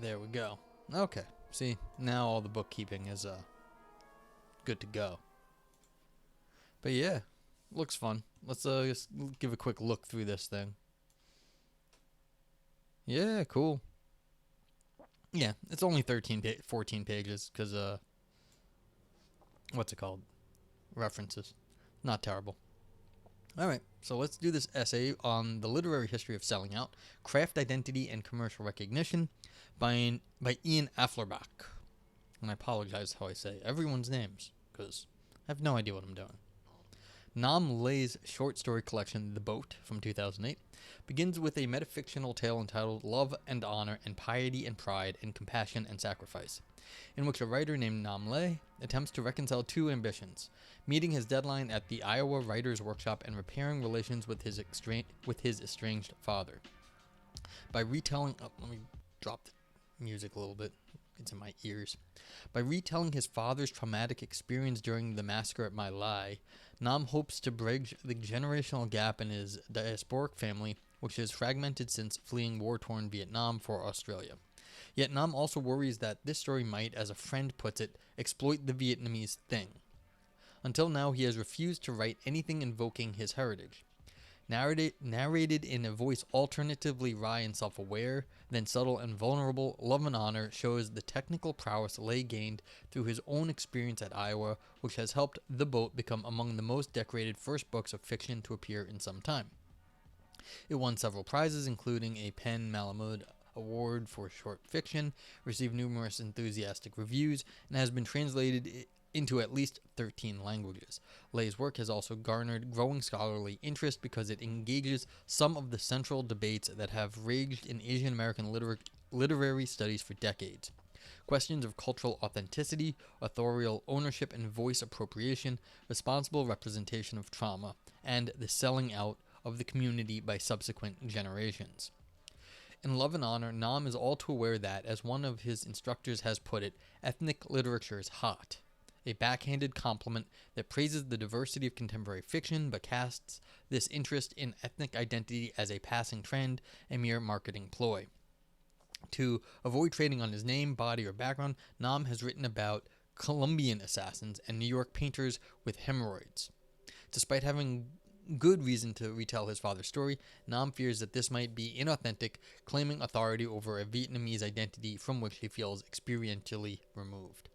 There we go. Okay. See, now all the bookkeeping is good to go. But yeah, looks fun. Let's just give a quick look through this thing. Yeah, cool. Yeah, it's only 14 pages because what's it called? References. Not terrible. All right, so let's do this essay on the literary history of selling out, craft identity, and commercial recognition by Ian Afflerbach. And I apologize how I say everyone's names, because I have no idea what I'm doing. Nam Le's short story collection, The Boat, from 2008, begins with a metafictional tale entitled Love and Honor and Piety and Pride and Compassion and Sacrifice, in which a writer named Nam Le attempts to reconcile two ambitions, meeting his deadline at the Iowa Writers' Workshop and repairing relations with his estranged father. By retelling... Oh, let me drop the music a little bit. It's in my ears. By retelling his father's traumatic experience during the massacre at My Lai, Nam hopes to bridge the generational gap in his diasporic family, which is fragmented since fleeing war-torn Vietnam for Australia. Yet Nam also worries that this story might, as a friend puts it, exploit the Vietnamese thing. Until now, he has refused to write anything invoking his heritage. Narrated in a voice alternatively wry and self-aware, then subtle and vulnerable, Love and Honor shows the technical prowess Lay gained through his own experience at Iowa, which has helped The Boat become among the most decorated first books of fiction to appear in some time. It won several prizes, including a Penn Malamud Award for short fiction, received numerous enthusiastic reviews, and has been translated into at least 13 languages. Lay's work has also garnered growing scholarly interest because it engages some of the central debates that have raged in Asian American literary studies for decades. Questions of cultural authenticity, authorial ownership and voice appropriation, responsible representation of trauma, and the selling out of the community by subsequent generations. In Love and Honor, Nam is all too aware that, as one of his instructors has put it, ethnic literature is hot. A backhanded compliment that praises the diversity of contemporary fiction but casts this interest in ethnic identity as a passing trend, a mere marketing ploy. To avoid trading on his name, body, or background, Nam has written about Colombian assassins and New York painters with hemorrhoids. Despite having good reason to retell his father's story, Nam fears that this might be inauthentic, claiming authority over a Vietnamese identity from which he feels experientially removed.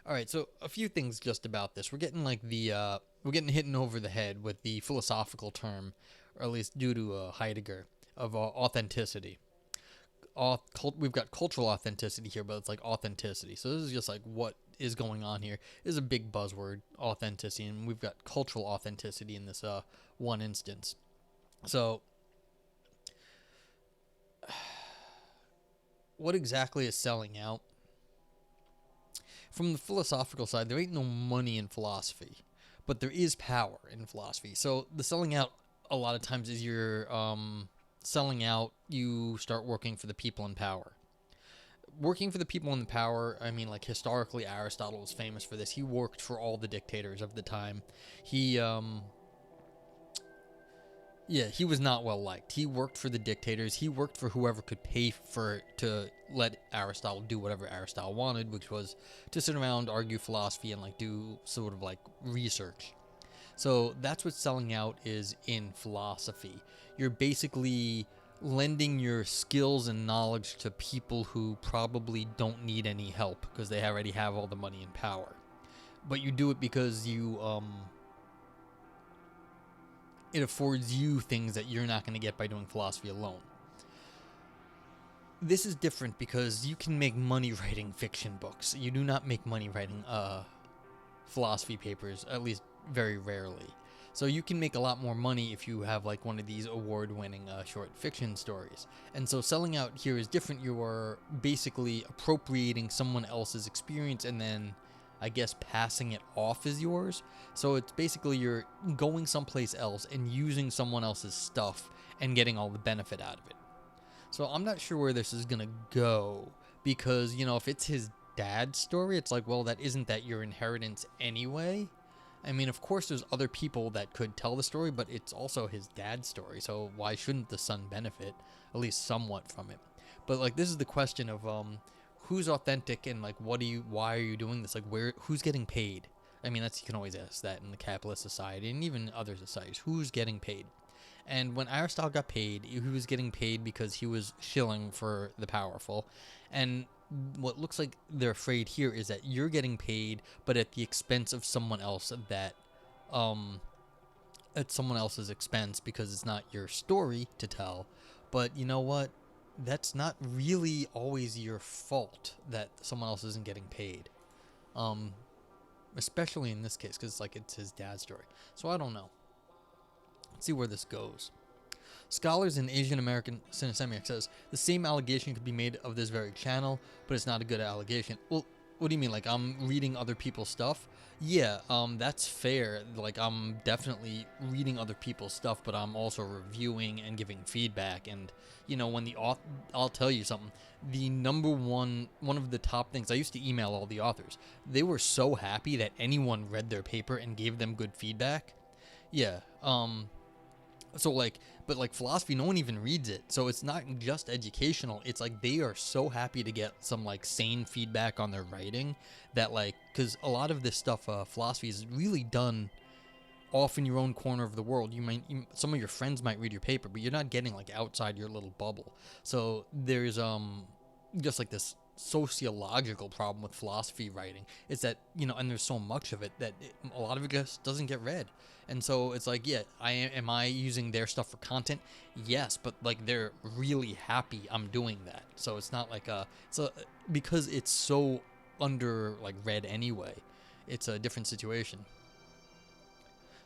Alright, so a few things just about this. We're getting we're getting hit over the head with the philosophical term, or at least due to Heidegger, of authenticity. We've got cultural authenticity here, but it's like authenticity. So this is just like what is going on here. This is a big buzzword, authenticity, and we've got cultural authenticity in this one instance. So, what exactly is selling out? From the philosophical side, there ain't no money in philosophy, but there is power in philosophy. So the selling out a lot of times is you're selling out, you start working for the people in power. Working for the people in power, I mean, like historically Aristotle was famous for this. He worked for all the dictators of the time. He was not well liked. He worked for the dictators. He worked for whoever could pay to let Aristotle do whatever Aristotle wanted, which was to sit around, argue philosophy, and like do sort of like research. So that's what selling out is in philosophy. You're basically lending your skills and knowledge to people who probably don't need any help because they already have all the money and power. But you do it because it affords you things that you're not going to get by doing philosophy alone. This is different because you can make money writing fiction books. You do not make money writing philosophy papers, at least very rarely. So you can make a lot more money if you have like one of these award-winning short fiction stories. And so selling out here is different. You are basically appropriating someone else's experience and then, I guess, passing it off as yours. So it's basically you're going someplace else and using someone else's stuff and getting all the benefit out of it. So I'm not sure where this is going to go because, you know, if it's his dad's story, it's like, well, isn't that your inheritance anyway? I mean, of course, there's other people that could tell the story, but it's also his dad's story, so why shouldn't the son benefit, at least somewhat, from it? But like this is the question of who's authentic and like why are you doing this? Like who's getting paid? I mean, you can always ask that in the capitalist society and even other societies. Who's getting paid? And when Aristotle got paid, he was getting paid because he was shilling for the powerful. And what looks like they're afraid here is that you're getting paid, but at the expense of someone else at someone else's expense because it's not your story to tell. But you know what? That's not really always your fault that someone else isn't getting paid. Especially in this case, because it's his dad's story. So I don't know. Let's see where this goes. Scholars in Asian American Cinesemiac says the same allegation could be made of this very channel, but it's not a good allegation. Well, what do you mean? Like I'm reading other people's stuff? Yeah, that's fair. Like I'm definitely reading other people's stuff, but I'm also reviewing and giving feedback. And when the author, I'll tell you something. The number one of the top things, I used to email all the authors. They were so happy that anyone read their paper and gave them good feedback. Yeah. But philosophy, no one even reads it. So it's not just educational. It's like they are so happy to get some sane feedback on their writing that because a lot of this stuff, philosophy is really done off in your own corner of the world. Some of your friends might read your paper, but you're not getting outside your little bubble. So there's just this sociological problem with philosophy writing. It's that and there's so much of it that a lot of it just doesn't get read. And so it's am I using their stuff for content? Yes, but they're really happy I'm doing that. So it's not because it's so under read anyway. It's a different situation.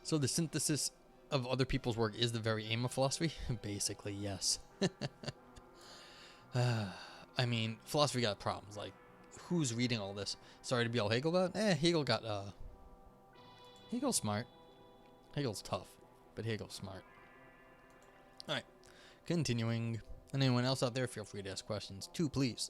So the synthesis of other people's work is the very aim of philosophy? Basically, yes. I mean, philosophy got problems. Who's reading all this? Sorry to be all Hegel about. Hegel's smart. Hegel's tough, but Hegel's smart. All right, continuing. And anyone else out there, feel free to ask questions too, please.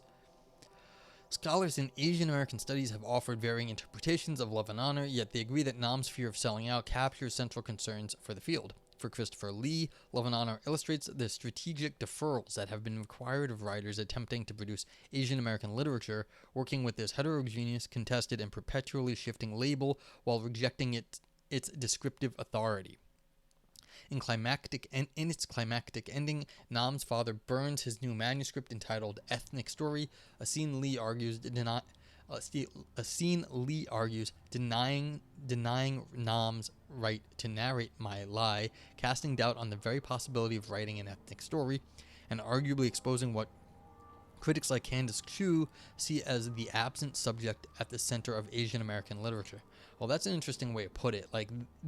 Scholars in Asian American studies have offered varying interpretations of love and honor, yet they agree that Nam's fear of selling out captures central concerns for the field. For Christopher Lee, Love and Honor illustrates the strategic deferrals that have been required of writers attempting to produce Asian American literature, working with this heterogeneous, contested, and perpetually shifting label while rejecting its descriptive authority. In its climactic ending, Nam's father burns his new manuscript entitled Ethnic Story, a scene Lee argues denying Nam's right to narrate my lie, casting doubt on the very possibility of writing an ethnic story, and arguably exposing what critics like Candace Chu see as the absent subject at the center of Asian American literature. Well, that's an interesting way to put it.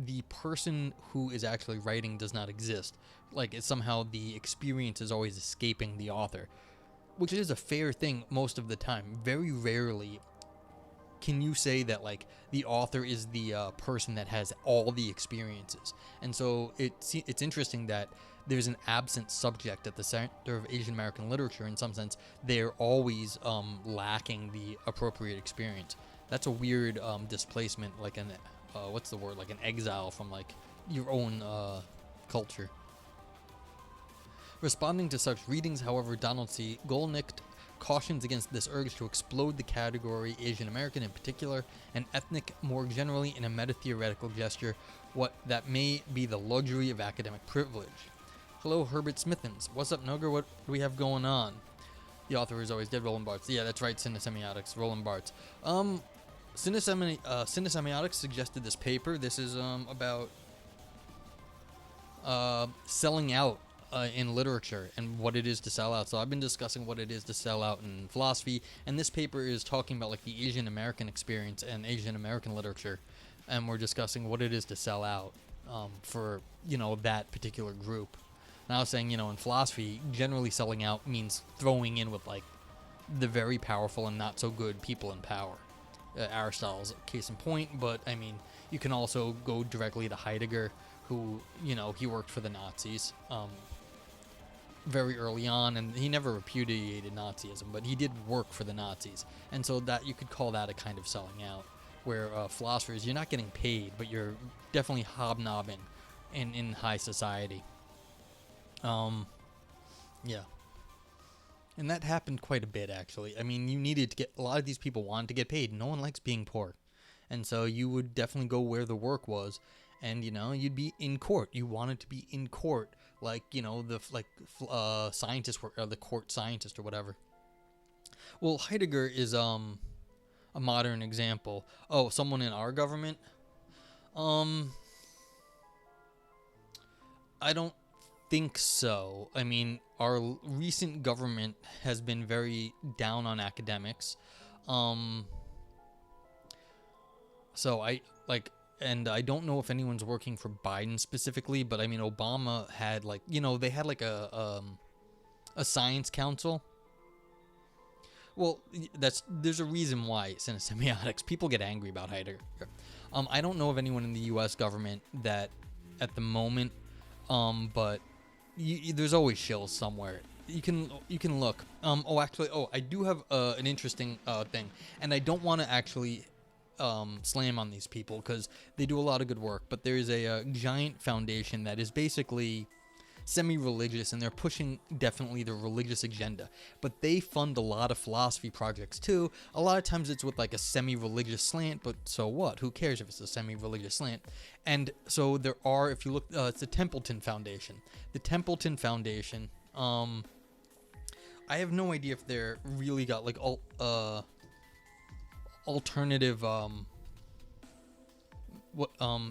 The person who is actually writing does not exist. It's somehow the experience is always escaping the author, which is a fair thing most of the time. Very rarely can you say that the author is the person that has all the experiences. And so it's interesting that there's an absent subject at the center of Asian American literature. In some sense, they're always lacking the appropriate experience. That's a weird displacement, an exile from your own culture. Responding to such readings, however, Donald C. Golnicht cautions against this urge to explode the category Asian American in particular, and ethnic more generally, in a meta-theoretical gesture, what that may be the luxury of academic privilege. Hello, Herbert Smithens. What's up, Noger? What do we have going on? The author is always dead, Roland Barthes. Yeah, that's right, Cinesemiotics, Roland Barthes. Cinesemiotics suggested this paper. This is about selling out in literature and what it is to sell out. So I've been discussing what it is to sell out in philosophy, and this paper is talking about the Asian American experience and Asian American literature, and we're discussing what it is to sell out for that particular group. And I was saying, in philosophy, generally selling out means throwing in with the very powerful and not so good people in power. Aristotle's a case in point, but I mean, you can also go directly to Heidegger, who, he worked for the Nazis very early on, and he never repudiated Nazism, but he did work for the Nazis. And so that you could call that a kind of selling out, where philosophers, you're not getting paid, but you're definitely hobnobbing in high society. Yeah. And that happened quite a bit, actually. I mean, you needed to get, a lot of these people wanted to get paid. No one likes being poor. And so you would definitely go where the work was. And, you'd be in court. You wanted to be in court, like, the scientist, or the court scientist or whatever. Well, Heidegger is a modern example. Oh, someone in our government? I don't think so. I mean, our recent government has been very down on academics. Um, so and I don't know if anyone's working for Biden specifically, but I mean, Obama had they had a science council. Well, there's a reason why it's in semiotics. People get angry about Heidegger. I don't know of anyone in the U.S. government that, at the moment, but there's always shills somewhere. You can look. I do have an interesting thing, and I don't want to actually slam on these people because they do a lot of good work. But there's a giant foundation that is basically semi-religious, and they're pushing definitely the religious agenda, but they fund a lot of philosophy projects too. A lot of times it's with like a semi-religious slant, but so what, who cares if it's a semi-religious slant? And so there are, if you look, it's the Templeton Foundation. I have no idea if they're really got like alternative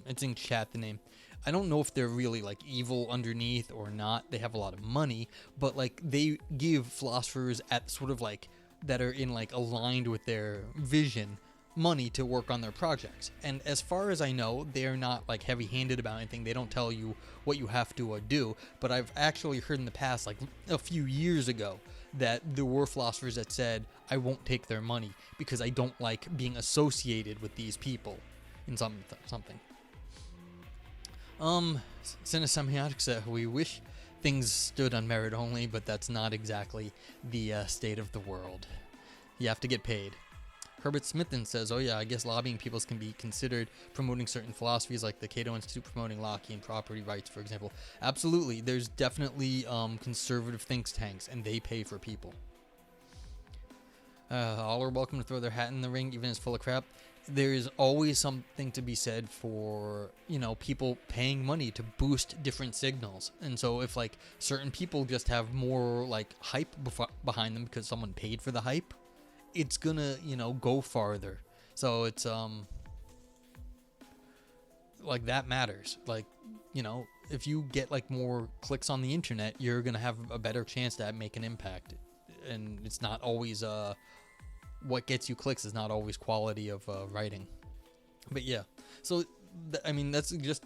it's in chat, the name. I don't know if they're really like evil underneath or not. They have a lot of money, but like they give philosophers at sort of like that are in like aligned with their vision money to work on their projects. And as far as I know, they're not like heavy-handed about anything. They don't tell you what you have to do. But I've actually heard in the past, like a few years ago, that there were philosophers that said, I won't take their money because I don't like being associated with these people in something. Semiotics, we wish things stood on merit only, but that's not exactly the state of the world. You have to get paid. Herbert Smithen says, oh yeah, I guess lobbying peoples can be considered promoting certain philosophies, like the Cato Institute promoting Lockean property rights, for example. Absolutely, there's definitely conservative think tanks, and they pay for people. All are welcome to throw their hat in the ring, even if it's full of crap. There is always something to be said for, people paying money to boost different signals. And so if like certain people just have more like hype behind them because someone paid for the hype, it's gonna, go farther. So it's like that matters. Like, if you get like more clicks on the internet, you're gonna have a better chance to make an impact. And it's not always what gets you clicks is not always quality of writing. But yeah, so that's just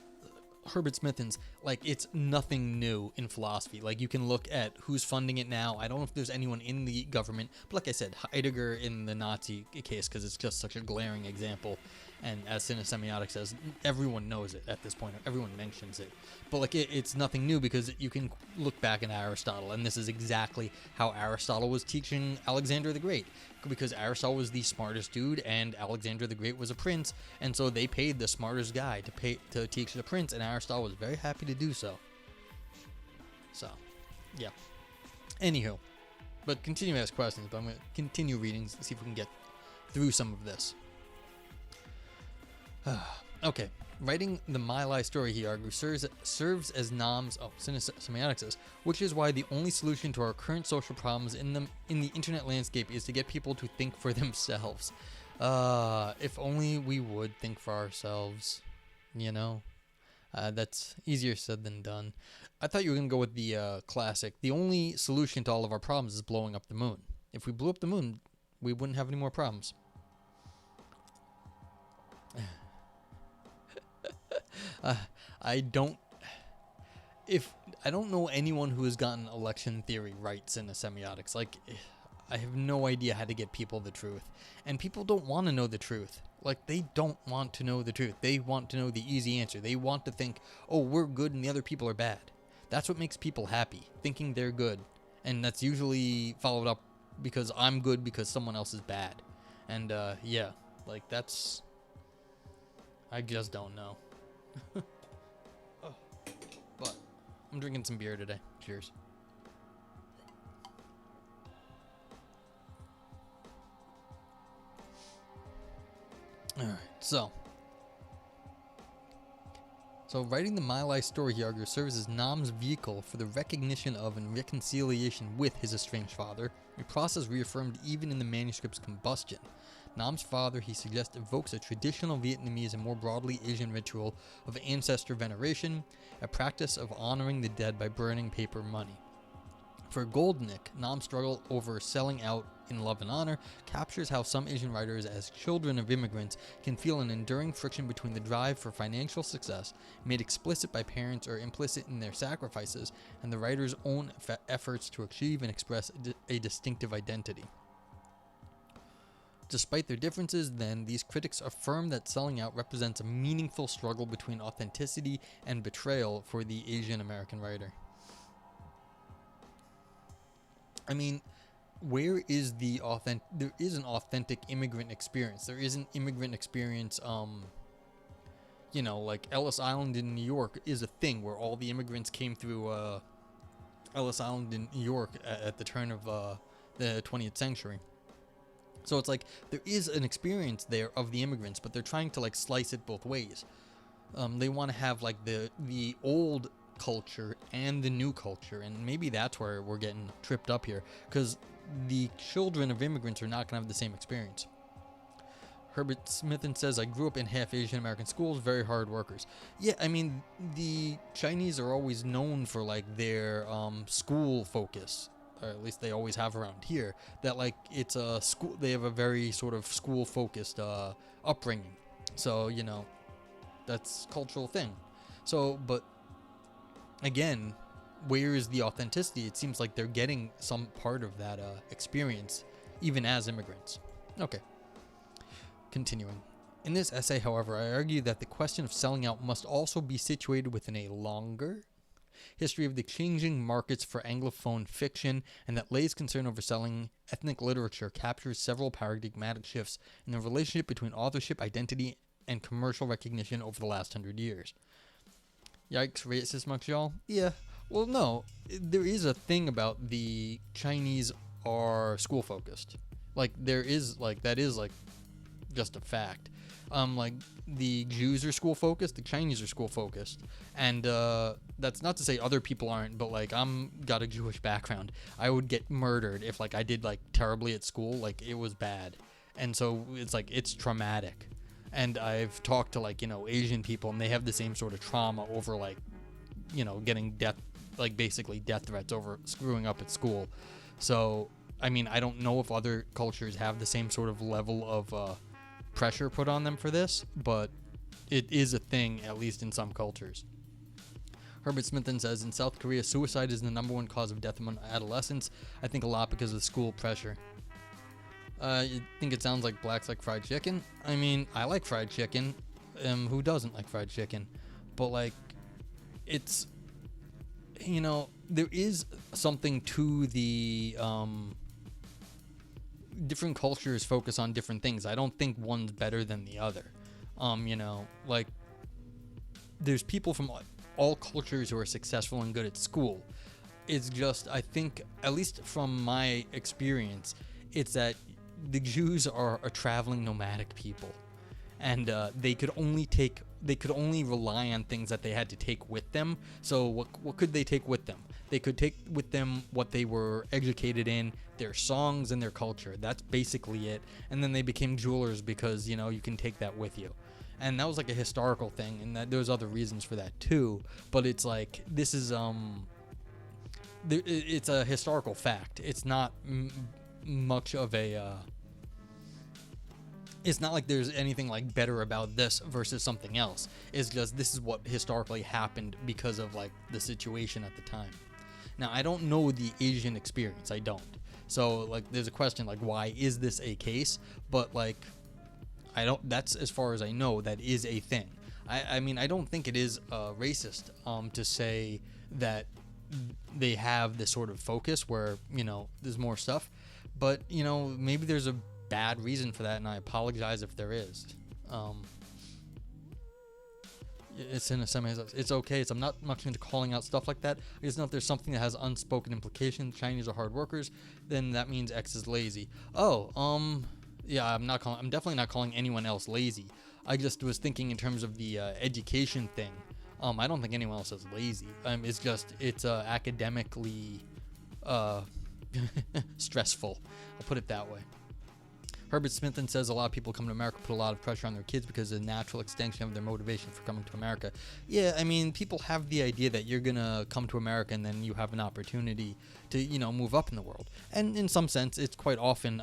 Herbert Smithen's, like, it's nothing new in philosophy. Like, you can look at who's funding it now. I don't know if there's anyone in the government, but like I said, Heidegger in the Nazi case, because it's just such a glaring example. And as Semiotics says, everyone knows it at this point. Everyone mentions it. But like it's nothing new, because you can look back at Aristotle, and this is exactly how Aristotle was teaching Alexander the Great. Because Aristotle was the smartest dude, and Alexander the Great was a prince, and so they paid the smartest guy to teach the prince, and Aristotle was very happy to do so. So, yeah. Anywho, but continue to ask questions, but I'm going to continue reading to see if we can get through some of this. Okay, writing the My Lai story, he argues, serves as Nam's semiotics says, which is why the only solution to our current social problems in the internet landscape is to get people to think for themselves. If only we would think for ourselves, that's easier said than done. I thought you were going to go with the classic. The only solution to all of our problems is blowing up the moon. If we blew up the moon, we wouldn't have any more problems. I don't know anyone who has gotten election theory rights in the semiotics. Like, I have no idea how to get people the truth. And people don't want to know the truth. Like, they don't want to know the truth. They want to know the easy answer. They want to think, oh, we're good and the other people are bad. That's what makes people happy, thinking they're good. And that's usually followed up because I'm good because someone else is bad. And, yeah, like, that's... I just don't know. But I'm drinking some beer today. Cheers. All right, so writing the My Lai story, he argues, serves as Nam's vehicle for the recognition of and reconciliation with his estranged father, a process reaffirmed even in the manuscript's combustion. Nam's father, he suggests, evokes a traditional Vietnamese and more broadly Asian ritual of ancestor veneration, a practice of honoring the dead by burning paper money. For Goldnick, Nam's struggle over selling out in love and honor captures how some Asian writers, as children of immigrants, can feel an enduring friction between the drive for financial success, made explicit by parents or implicit in their sacrifices, and the writer's own efforts to achieve and express a distinctive identity. Despite their differences, then, these critics affirm that selling out represents a meaningful struggle between authenticity and betrayal for the Asian American writer. I mean, where is the there is an authentic immigrant experience. There is an immigrant experience, like Ellis Island in New York is a thing where all the immigrants came through Ellis Island in New York at the turn of the 20th century. So it's like there is an experience there of the immigrants, but they're trying to like slice it both ways. They want to have like the old culture and the new culture, and maybe that's where we're getting tripped up here, because the children of immigrants are not going to have the same experience. Herbert Smithen says, I grew up in half Asian American schools, very hard workers. Yeah, I mean, the Chinese are always known for like their school focus, or at least they always have around here, that like it's a school, they have a very sort of school focused upbringing. So, that's a cultural thing. So, but again, where is the authenticity? It seems like they're getting some part of that experience, even as immigrants. Okay. Continuing. In this essay, however, I argue that the question of selling out must also be situated within a longer history of the changing markets for Anglophone fiction, and that Lay's concern over selling ethnic literature captures several paradigmatic shifts in the relationship between authorship, identity, and commercial recognition over the last 100 years. Yikes, racist much, y'all? Yeah. Well, no. There is a thing about the Chinese are school-focused. Like, there is, like, that is, like, just a fact. Like, the Jews are school-focused, the Chinese are school-focused. And, that's not to say other people aren't, but, like, got a Jewish background. I would get murdered if, like, I did, like, terribly at school. Like, it was bad. And so, it's, like, it's traumatic. And I've talked to, like, Asian people, and they have the same sort of trauma over, like, getting death, like, basically death threats over screwing up at school. So, I mean, I don't know if other cultures have the same sort of level of pressure put on them for this, but it is a thing, at least in some cultures. Herbert Smithen says, in South Korea, suicide is the #1 cause of death among adolescents. I think a lot because of school pressure. You think it sounds like blacks like fried chicken? I mean, I like fried chicken. Who doesn't like fried chicken? But, like, it's, there is something to the, different cultures focus on different things. I don't think one's better than the other. Like, there's people from all cultures who are successful and good at school. It's just, I think, at least from my experience, it's that the Jews are a traveling nomadic people, and they could only rely on things that they had to take with them. So what could they take with them? They could take with them what they were educated in, their songs and their culture. That's basically it. And then they became jewelers because, you can take that with you. And that was like a historical thing, and that there's other reasons for that too. But it's like, this is it's a historical fact. It's not much of a it's not like there's anything like better about this versus something else. It's just this is what historically happened because of like the situation at the time. Now, I don't know the Asian experience. I don't. So like there's a question like, why is this a case? But like, that's as far as I know, that is a thing. I mean, I don't think it is racist to say that they have this sort of focus where, there's more stuff. But, maybe there's a bad reason for that, and I apologize if there is. It's in a it's okay. I'm not much into calling out stuff like that. I just know if there's something that has unspoken implications, Chinese are hard workers, then that means X is lazy. Yeah, I'm definitely not calling anyone else lazy. I just was thinking in terms of the education thing. I don't think anyone else is lazy. It's academically uh, stressful. I'll put it that way. Herbert Smith says a lot of people come to America put a lot of pressure on their kids because of the natural extension of their motivation for coming to America. Yeah, I mean, people have the idea that you're gonna come to America and then you have an opportunity to, move up in the world. And in some sense, it's quite often,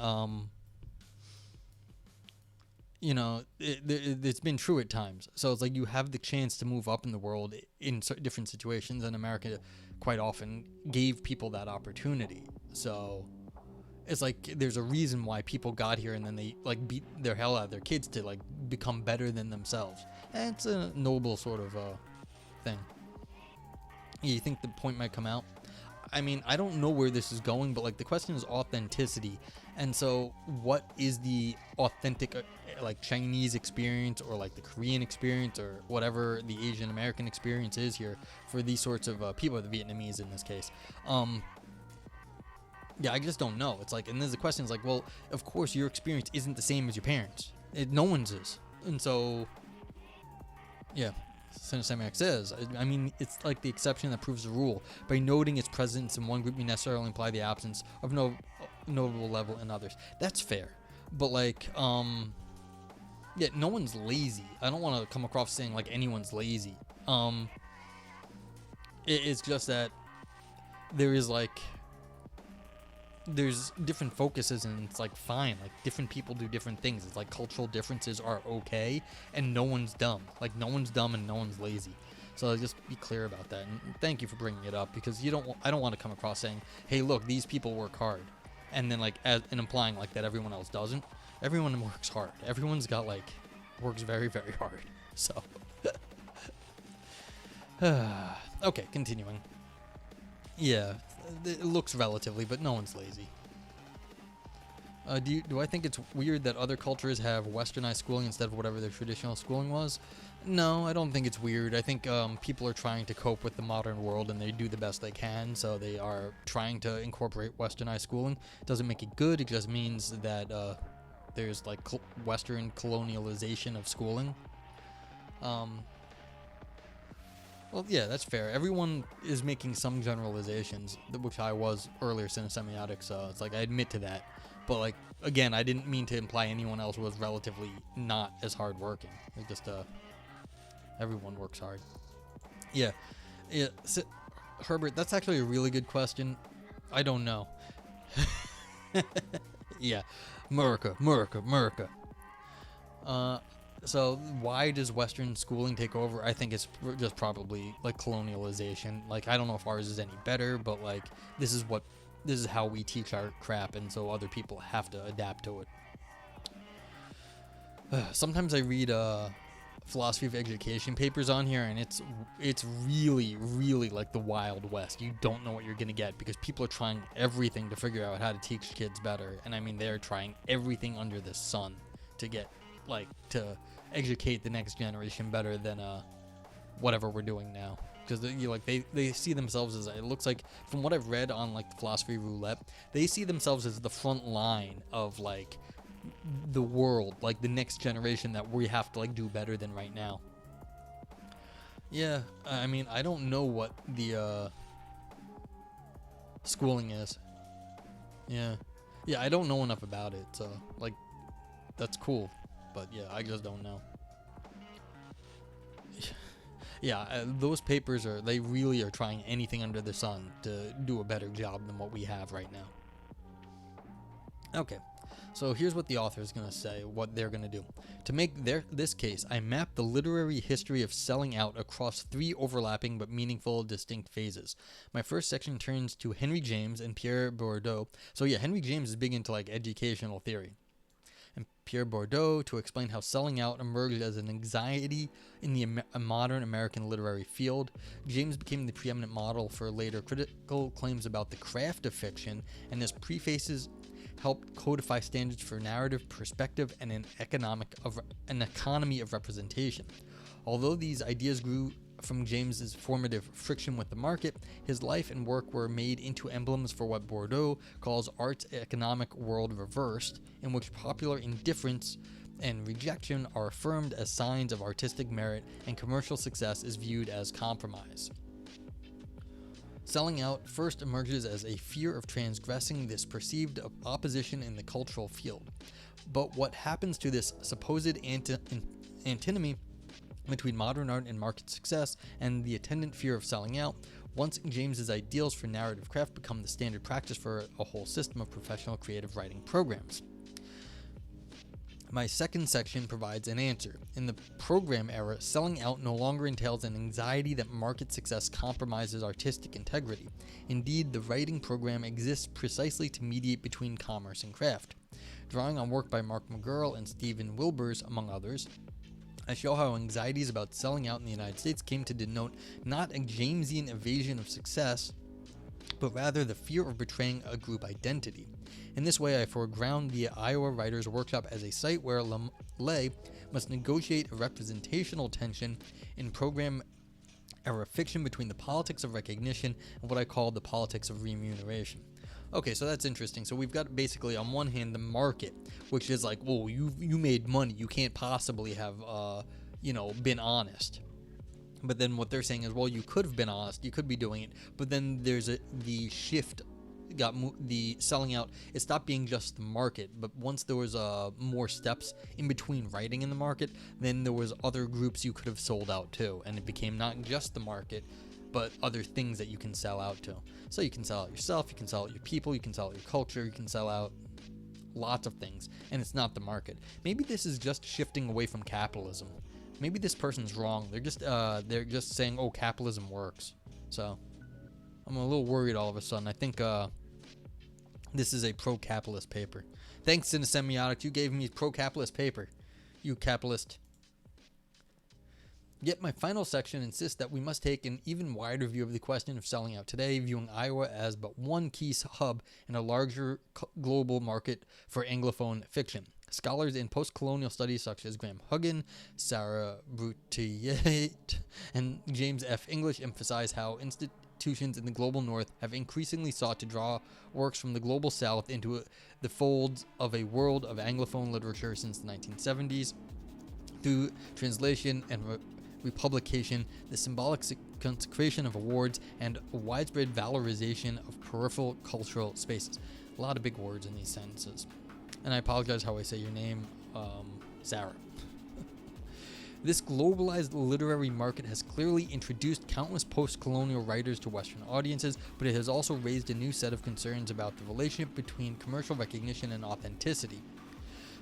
it's been true at times. So it's like you have the chance to move up in the world in different situations, and America quite often gave people that opportunity. So it's like there's a reason why people got here and then they like beat their hell out of their kids to like become better than themselves. And it's a noble sort of thing. You think the point might come out? I mean, I don't know where this is going, but like the question is authenticity. And so what is the authentic like Chinese experience or like the Korean experience or whatever the Asian American experience is here for these sorts of people, the Vietnamese in this case? Yeah, I just don't know. It's like, and there's the question is like, well, of course your experience isn't the same as your parents. No one's is. And so, yeah, Cinesemiac says, I mean, it's like the exception that proves the rule. By noting its presence in one group, you necessarily imply the absence of no notable level in others. That's fair. But like, yeah, no one's lazy. I don't want to come across saying like anyone's lazy. It's just that there's different focuses, and it's like fine, like different people do different things. It's like cultural differences are okay, and no one's dumb. Like no one's dumb and no one's lazy. So just be clear about that, and thank you for bringing it up, because I don't want to come across saying, hey, look, these people work hard, and then like and implying like that everyone else doesn't. Everyone works hard. Everyone's got like works very, very hard. So okay, continuing. Yeah, it looks relatively, but no one's lazy. Do I think it's weird that other cultures have westernized schooling instead of whatever their traditional schooling was? No, I don't think it's weird. I think people are trying to cope with the modern world, and they do the best they can, so they are trying to incorporate westernized schooling. It doesn't make it good, it just means that there's like Western colonialization of schooling. Well, yeah, that's fair. Everyone is making some generalizations, which I was earlier cinesemiotic, so it's like I admit to that. But like, again, I didn't mean to imply anyone else was relatively not as hardworking. It's just everyone works hard. Yeah. So, Herbert, that's actually a really good question. I don't know. Yeah, America. So why does Western schooling take over? I think it's just probably like colonialization. Like, I don't know if ours is any better, but like this is how we teach our crap, and so other people have to adapt to it. Sometimes I read philosophy of education papers on here, and it's really, really like the Wild West. You don't know what you're gonna get, because people are trying everything to figure out how to teach kids better, and I mean they're trying everything under the sun to get to educate the next generation better than whatever we're doing now, because they see themselves as, it looks like from what I've read on like the philosophy Roulette, they see themselves as the front line of like the world, like the next generation that we have to like do better than right now. Yeah, I mean, I don't know what the schooling is. Yeah, I don't know enough about it, so like that's cool. But yeah, I just don't know. Yeah, those papers they really are trying anything under the sun to do a better job than what we have right now. Okay, so here's what the author is going to say, what they're going to do. To make this case, I mapped the literary history of selling out across 3 overlapping but meaningful, distinct phases. My first section turns to Henry James and Pierre Bourdieu. So yeah, Henry James is big into like educational theory. And Pierre Bourdieu to explain how selling out emerged as an anxiety in the modern American literary field. James became the preeminent model for later critical claims about the craft of fiction, and his prefaces helped codify standards for narrative perspective and an economy of representation. Although these ideas grew from James's formative friction with the market, his life and work were made into emblems for what Bourdieu calls art's economic world reversed, in which popular indifference and rejection are affirmed as signs of artistic merit and commercial success is viewed as compromise. Selling out first emerges as a fear of transgressing this perceived opposition in the cultural field. But what happens to this supposed antinomy between modern art and market success and the attendant fear of selling out once James's ideals for narrative craft become the standard practice for a whole system of professional creative writing programs? My second section provides an answer. In the program era, selling out no longer entails an anxiety that market success compromises artistic integrity. Indeed, the writing program exists precisely to mediate between commerce and craft. Drawing on work by Mark McGurl and Stephen Wilbers, among others, I show how anxieties about selling out in the United States came to denote not a Jamesian evasion of success, but rather the fear of betraying a group identity. In this way, I foreground the Iowa Writers' Workshop as a site where Lay must negotiate a representational tension in program era fiction between the politics of recognition and what I call the politics of remuneration. Okay, so that's interesting. So we've got basically on one hand the market, which is like, whoa, you made money, you can't possibly have been honest. But then what they're saying is, well, you could have been honest, you could be doing it, but then there's the shift the selling out. It stopped being just the market, but once there was more steps in between writing in the market, then there was other groups you could have sold out to, and it became not just the market, but other things that you can sell out to. So you can sell out yourself, you can sell out your people, you can sell out your culture, you can sell out lots of things, and it's not the market. Maybe this is just shifting away from capitalism. Maybe this person's wrong. They're just saying, oh, capitalism works. So I'm a little worried all of a sudden. I think this is a pro-capitalist paper. Thanks, Cinesemiotics. You gave me pro-capitalist paper. You capitalist. Yet my final section insists that we must take an even wider view of the question of selling out today, viewing Iowa as but one key hub in a larger global market for Anglophone fiction. Scholars in post-colonial studies such as Graham Huggan, Sarah Brutiette, and James F. English emphasize how institutions in the global north have increasingly sought to draw works from the global south into the folds of a world of Anglophone literature since the 1970s. Through translation and republication, the symbolic consecration of awards, and a widespread valorization of peripheral cultural spaces. A lot of big words in these sentences. And I apologize how I say your name, Sarah. This globalized literary market has clearly introduced countless post-colonial writers to Western audiences, but it has also raised a new set of concerns about the relationship between commercial recognition and authenticity.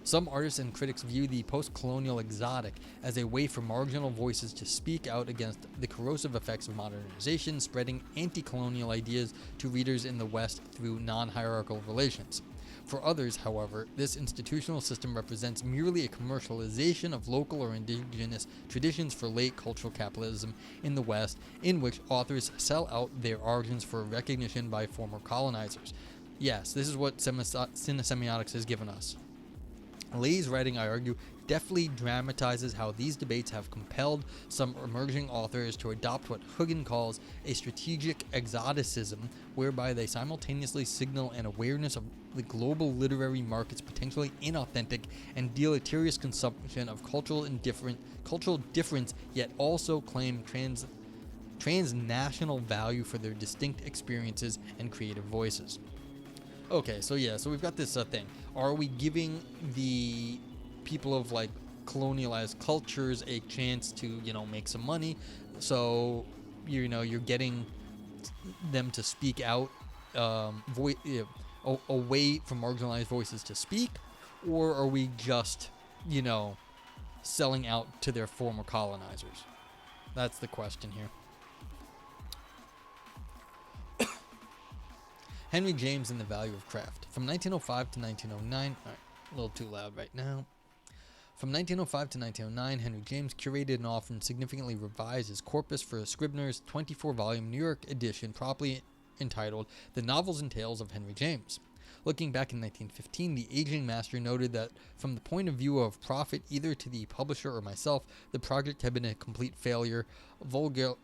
Some artists and critics view the post-colonial exotic as a way for marginal voices to speak out against the corrosive effects of modernization, spreading anti-colonial ideas to readers in the West through non-hierarchical relations. For others, however, this institutional system represents merely a commercialization of local or indigenous traditions for late cultural capitalism in the West, in which authors sell out their origins for recognition by former colonizers. Yes, this is what Cinesemiotics has given us. Lay's writing, I argue, deftly dramatizes how these debates have compelled some emerging authors to adopt what Huggan calls a strategic exoticism, whereby they simultaneously signal an awareness of the global literary market's potentially inauthentic and deleterious consumption of cultural difference, yet also claim transnational value for their distinct experiences and creative voices. Okay, so we've got this thing. Are we giving the people of like colonialized cultures a chance to, make some money? So, you're getting them to speak out, away from marginalized voices to speak, or are we just, selling out to their former colonizers? That's the question here. Henry James and the Value of Craft. From 1905 to 1909, all right, a little too loud right now. From 1905 to 1909, Henry James curated and often significantly revised his corpus for Scribner's 24-volume New York edition, properly entitled The Novels and Tales of Henry James. Looking back in 1915, the aging master noted that from the point of view of profit, either to the publisher or myself, the project had been a complete failure. I can't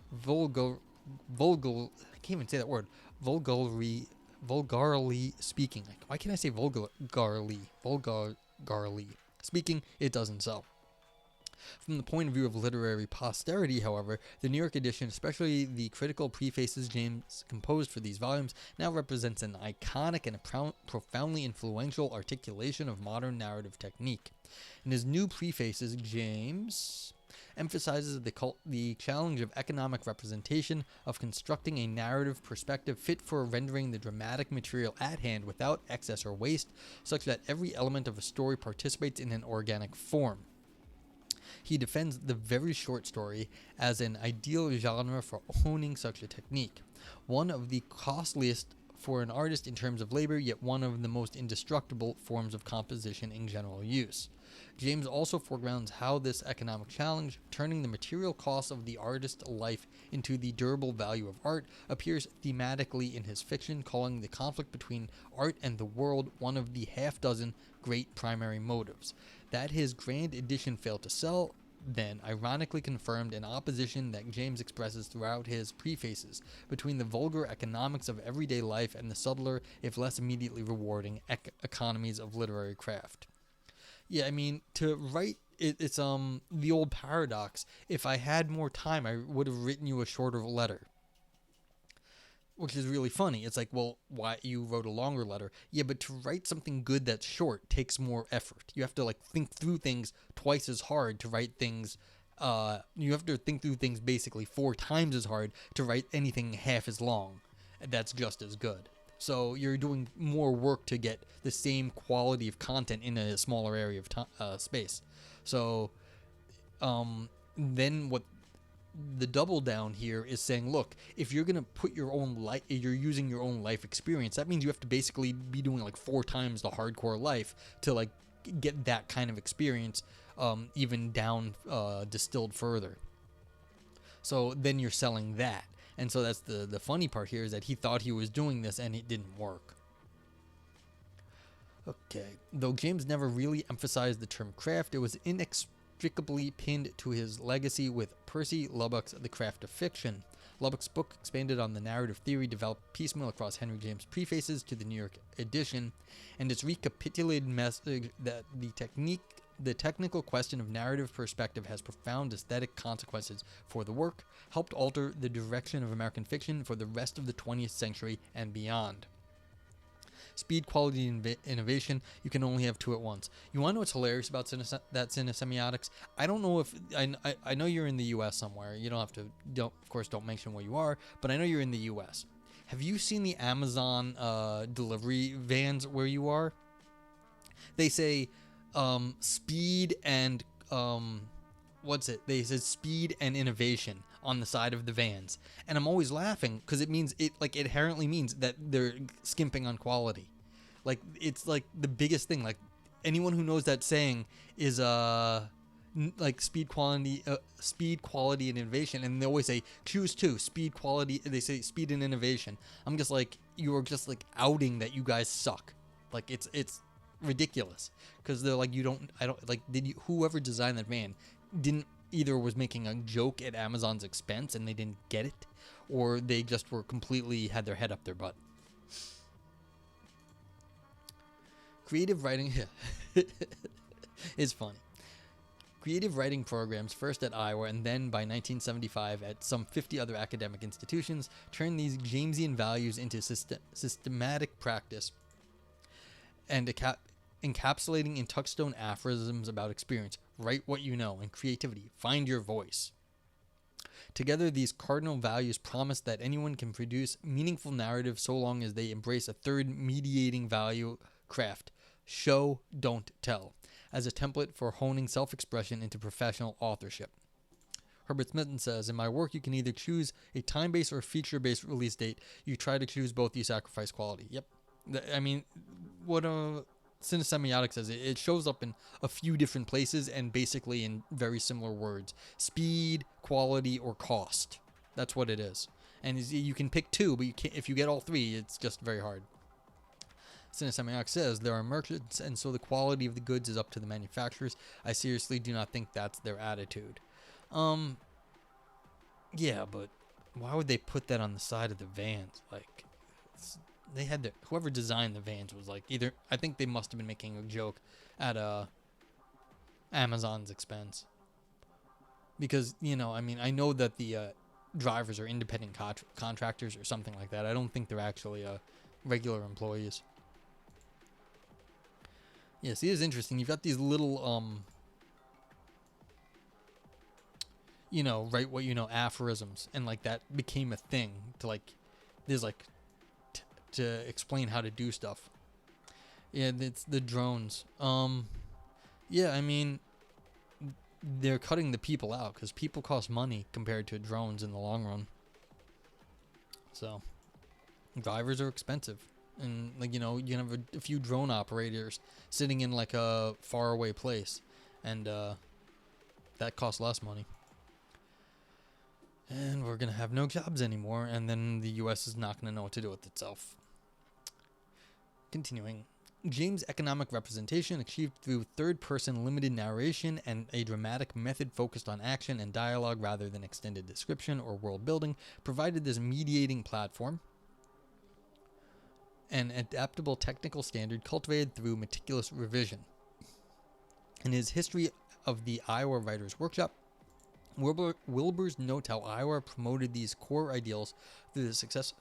even say that word. Vulgarly speaking. Like, why can't I say vulgarly speaking? It doesn't sell. From the point of view of literary posterity, however, the New York edition, especially the critical prefaces James composed for these volumes, now represents an iconic and a profoundly influential articulation of modern narrative technique. In his new prefaces, James emphasizes the challenge of economic representation, of constructing a narrative perspective fit for rendering the dramatic material at hand without excess or waste, such that every element of a story participates in an organic form. He defends the very short story as an ideal genre for honing such a technique, one of the costliest for an artist in terms of labor, yet one of the most indestructible forms of composition in general use. James also foregrounds how this economic challenge, turning the material costs of the artist's life into the durable value of art, appears thematically in his fiction, calling the conflict between art and the world one of the half-dozen great primary motives. That his grand edition failed to sell, then ironically confirmed an opposition that James expresses throughout his prefaces between the vulgar economics of everyday life and the subtler, if less immediately rewarding, economies of literary craft. Yeah, I mean, to write it's the old paradox. If I had more time, I would have written you a shorter letter. Which is really funny. It's like, well, why you wrote a longer letter? Yeah, but to write something good that's short takes more effort. You have to like think through things twice as hard to write things. You have to think through things basically 4 times as hard to write anything half as long. That's just as good. So you're doing more work to get the same quality of content in a smaller area of space. So then what the double down here is saying, look, if you're going to put your own life, you're using your own life experience, that means you have to basically be doing like 4 times the hardcore life to like get that kind of experience, even down distilled further. So then you're selling that. And so that's the funny part here, is that he thought he was doing this and it didn't work. Okay. Though James never really emphasized the term craft, it was inextricably pinned to his legacy with Percy Lubbock's The Craft of Fiction. Lubbock's book expanded on the narrative theory developed piecemeal across Henry James' prefaces to the New York edition, and its recapitulated message that the technical question of narrative perspective has profound aesthetic consequences for the work, helped alter the direction of American fiction for the rest of the 20th century and beyond. Speed, quality, and innovation, you can only have 2 at once. You want to know what's hilarious about that cinesemiotics? I don't know if... I know you're in the U.S. somewhere. You don't have to... Of course, don't mention where you are, but I know you're in the U.S. Have you seen the Amazon delivery vans where you are? They say speed and... They said speed and innovation on the side of the vans, and I'm always laughing because it means it inherently means that they're skimping on quality. Like, it's like the biggest thing. Like, anyone who knows that saying is like speed, quality, and innovation, and they always say choose 2, speed, quality. They say speed and innovation. I'm just like, you are just like outing that you guys suck. Like, it's ridiculous, because they're like, whoever designed that van didn't either was making a joke at Amazon's expense and they didn't get it, or they just were completely had their head up their butt. Creative writing is funny. Creative writing programs, first at Iowa and then by 1975 at some 50 other academic institutions, turned these Jamesian values into systematic practice and encapsulating in touchstone aphorisms about experience, write what you know, and creativity, find your voice. Together, these cardinal values promise that anyone can produce meaningful narrative so long as they embrace a third mediating value craft, show, don't tell, as a template for honing self-expression into professional authorship. Herbert Smithson says, in my work, you can either choose a time-based or feature-based release date. You try to choose both, you sacrifice quality. Yep. I mean, what cinesemiotics says, it shows up in a few different places and basically in very similar words. Speed, quality, or cost. That's what it is. And you can pick 2, but you can't, if you get all 3, it's just very hard. Cinesemiac says, there are merchants, and so the quality of the goods is up to the manufacturers. I seriously do not think that's their attitude. Yeah, but why would they put that on the side of the vans? Like, they had the whoever designed the vans was like either I think they must have been making a joke at Amazon's expense, because I mean I know that the drivers are independent contractors or something like that. I don't think they're actually regular employees. Yeah, see, it's interesting. You've got these little write what you know aphorisms, and like that became a thing to like there's like to explain how to do stuff. Yeah, it's the drones. Yeah, I mean they're cutting the people out because people cost money compared to drones in the long run. So drivers are expensive, and like you can have a few drone operators sitting in like a faraway place, and that costs less money. And we're going to have no jobs anymore, and then the U.S. is not going to know what to do with itself. Continuing. James' economic representation, achieved through third-person limited narration and a dramatic method focused on action and dialogue rather than extended description or world building, provided this mediating platform, an adaptable technical standard cultivated through meticulous revision. In his History of the Iowa Writers' Workshop, Wilbur's notes how Iowa promoted these core ideals through the success.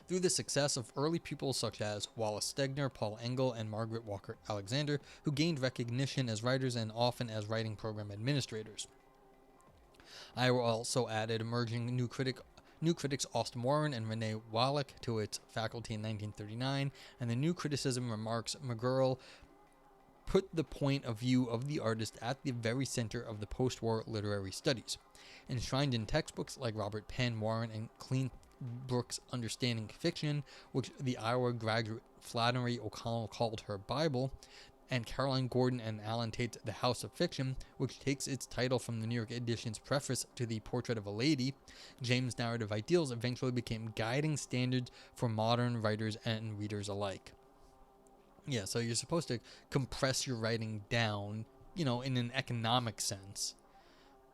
Through the success of early pupils such as Wallace Stegner, Paul Engel, and Margaret Walker Alexander, who gained recognition as writers and often as writing program administrators. Iowa also added emerging new critics Austin Warren and Renee Wallach to its faculty in 1939, and the new criticism remarks McGurl put the point of view of the artist at the very center of the post-war literary studies. Enshrined in textbooks like Robert Penn, Warren, and Cleanbrooke's Understanding Fiction, which the Iowa graduate Flannery O'Connell called her Bible, and Caroline Gordon and Alan Tate's The House of Fiction, which takes its title from the New York edition's preface to The Portrait of a Lady, James' narrative ideals eventually became guiding standards for modern writers and readers alike. Yeah, so you're supposed to compress your writing down, in an economic sense,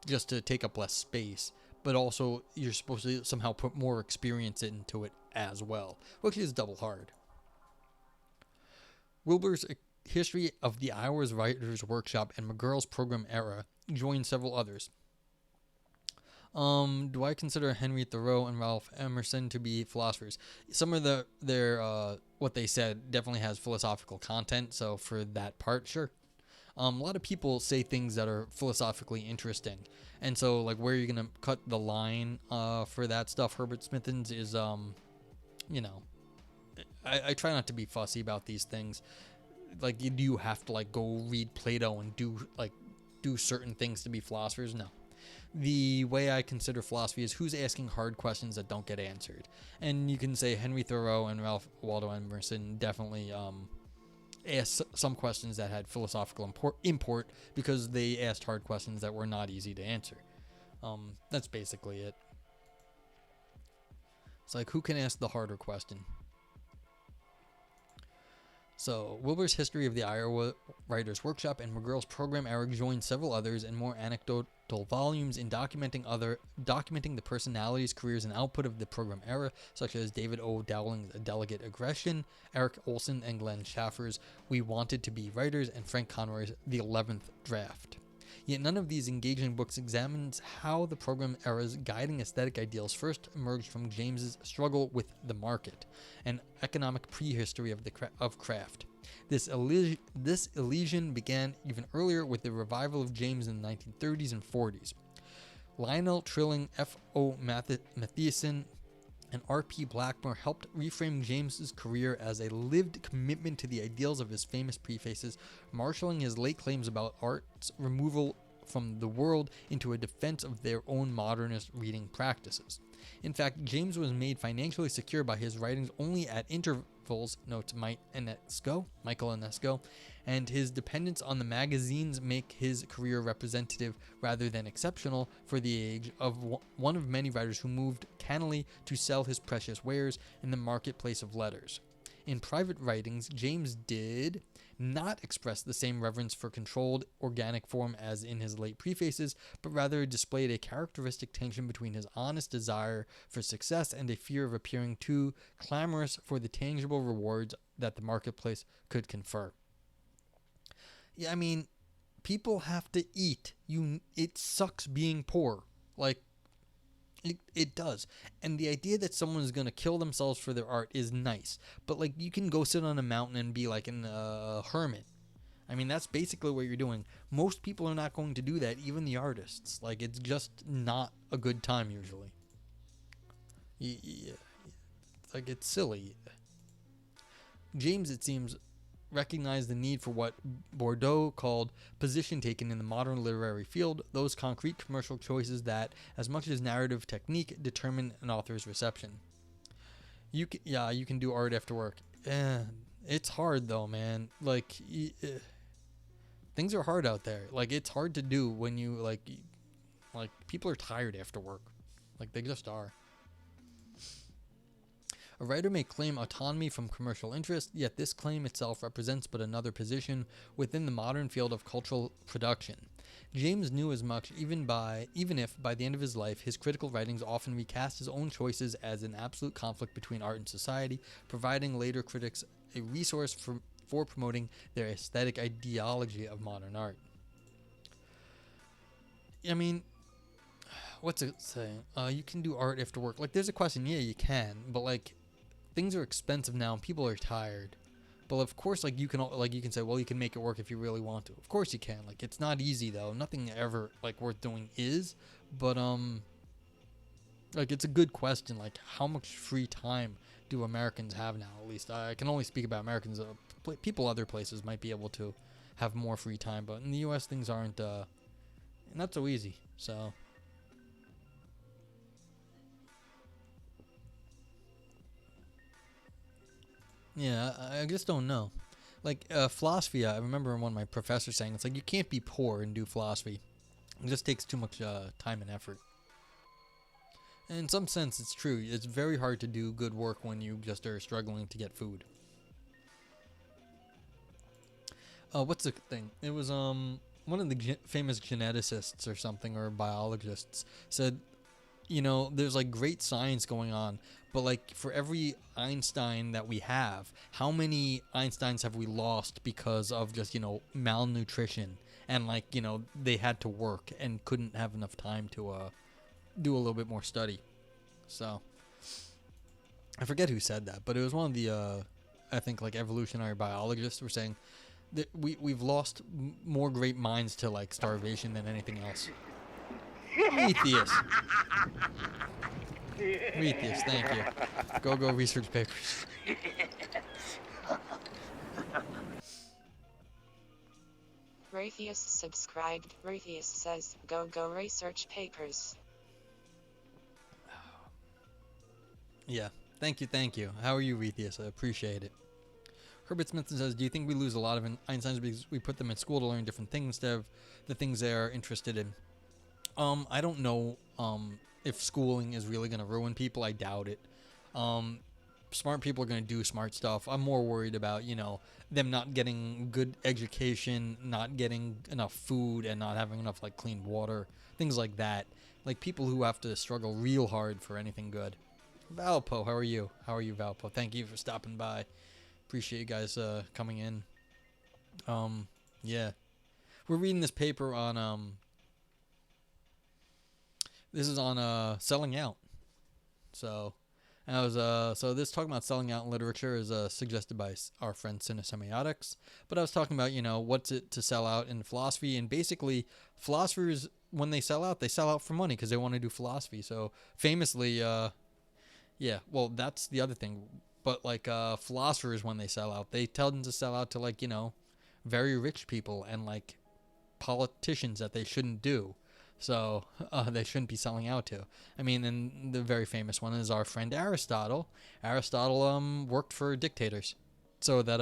just to take up less space, but also you're supposed to somehow put more experience into it as well, which is double hard. Wilbur's History of the Iowa's Writers' Workshop and McGurl's Program Era joined several others. Do I consider Henry Thoreau and Ralph Emerson to be philosophers? Some of their what they said definitely has philosophical content, so for that part, sure. A lot of people say things that are philosophically interesting, and so like where you're gonna cut the line for that stuff, Herbert Smithens is I try not to be fussy about these things. Like, do you have to like go read Plato and do certain things to be philosophers? No. The way I consider philosophy is who's asking hard questions that don't get answered. And you can say Henry Thoreau and Ralph Waldo Emerson definitely asked some questions that had philosophical import because they asked hard questions that were not easy to answer. That's basically it. It's like, who can ask the harder question? So, Wilbur's History of the Iowa Writers' Workshop and McGurl's Program Era joined several others and more anecdotal volumes in documenting the personalities, careers, and output of the program era, such as David O. Dowling's Delegate Aggression, Eric Olson and Glenn Schaffer's We Wanted to Be Writers, and Frank Conroy's The 11th Draft. Yet none of these engaging books examines how the program era's guiding aesthetic ideals first emerged from James's struggle with the market, an economic prehistory of craft. This elision began even earlier with the revival of James in the 1930s and 40s. Lionel Trilling, F.O. Matheson, and R.P. Blackmore helped reframe James's career as a lived commitment to the ideals of his famous prefaces, marshalling his late claims about art's removal from the world into a defense of their own modernist reading practices. In fact, James was made financially secure by his writings only at intervals articles, notes Michael Inesco, and his dependence on the magazines make his career representative rather than exceptional for the age of one of many writers who moved cannily to sell his precious wares in the marketplace of letters. In private writings, James did not express the same reverence for controlled organic form as in his late prefaces, but rather displayed a characteristic tension between his honest desire for success and a fear of appearing too clamorous for the tangible rewards that the marketplace could confer. Yeah, I mean, people have to eat. It sucks being poor. Like, it does. And the idea that someone is going to kill themselves for their art is nice. But, like, you can go sit on a mountain and be like a hermit. I mean, that's basically what you're doing. Most people are not going to do that, even the artists. Like, it's just not a good time, usually. Yeah. Like, it's silly. James, it seems, recognized the need for what Bordeaux called position taken in the modern literary field, those concrete commercial choices that, as much as narrative technique, determine an author's reception. You can do art after work. It's hard though, man. Like, things are hard out there. Like, it's hard to do when you like people are tired after work. Like, they just are. A writer may claim autonomy from commercial interest, yet this claim itself represents but another position within the modern field of cultural production. James knew as much, even if by the end of his life his critical writings often recast his own choices as an absolute conflict between art and society, providing later critics a resource for promoting their aesthetic ideology of modern art. I mean, what's it saying? You can do art after work. Like, there's a question. Yeah, you can, but like, things are expensive now and people are tired. But of course, like, you can say, well, you can make it work if you really want to. Of course you can. Like, it's not easy though. Nothing ever like worth doing is. But like, it's a good question. Like, how much free time do Americans have now? At least I can only speak about Americans. People other places might be able to have more free time, but in the U.S. things aren't not so easy. So. Yeah, I just don't know. Like, philosophy, I remember one of my professors saying, it's like, you can't be poor and do philosophy. It just takes too much time and effort. And in some sense, it's true. It's very hard to do good work when you just are struggling to get food. What's the thing? It was, one of the famous geneticists or something, or biologists, said, there's like great science going on, but like, for every Einstein that we have, how many Einsteins have we lost because of just, malnutrition, and like, they had to work and couldn't have enough time to do a little bit more study. So I forget who said that, but it was one of the I think like evolutionary biologists were saying that we've lost more great minds to like starvation than anything else. Prometheus. Prometheus, thank you. Go research papers. Prometheus subscribed. Prometheus says, go research papers. Yeah, thank you. How are you, Prometheus? I appreciate it. Herbert Smithson says, do you think we lose a lot of Einsteins because we put them in school to learn different things instead of the things they are interested in? I don't know if schooling is really going to ruin people. I doubt it. Smart people are going to do smart stuff. I'm more worried about, them not getting good education, not getting enough food, and not having enough, like, clean water, things like that. Like, people who have to struggle real hard for anything good. Valpo, how are you? How are you, Valpo? Thank you for stopping by. Appreciate you guys coming in. Yeah. We're reading this paper on, this is on selling out. So, so this talking about selling out in literature is suggested by our friend Cinesemiotics. But I was talking about, what's it to sell out in philosophy. And basically, philosophers, when they sell out for money because they want to do philosophy. So famously, yeah, well, that's the other thing. But like philosophers, when they sell out, they tend to sell out to very rich people and like politicians that they shouldn't do. So they shouldn't be selling out to. I mean, and the very famous one is our friend Aristotle. Aristotle worked for dictators, so that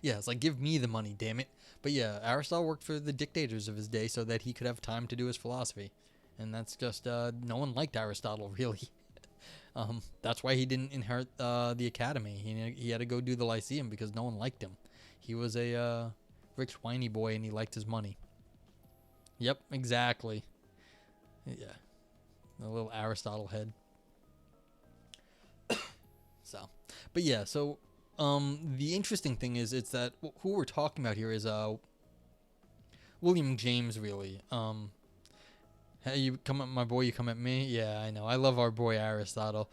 yeah, it's like, give me the money, damn it. But yeah, Aristotle worked for the dictators of his day so that he could have time to do his philosophy, and that's just no one liked Aristotle really. That's why he didn't inherit the academy. He had to go do the Lyceum because no one liked him. He was a rich whiny boy and he liked his money. Yep, exactly. Yeah, a little Aristotle head. So, but yeah, so the interesting thing is it's that who we're talking about here is William James, really. Hey, you come at my boy, you come at me. Yeah, I know. I love our boy Aristotle.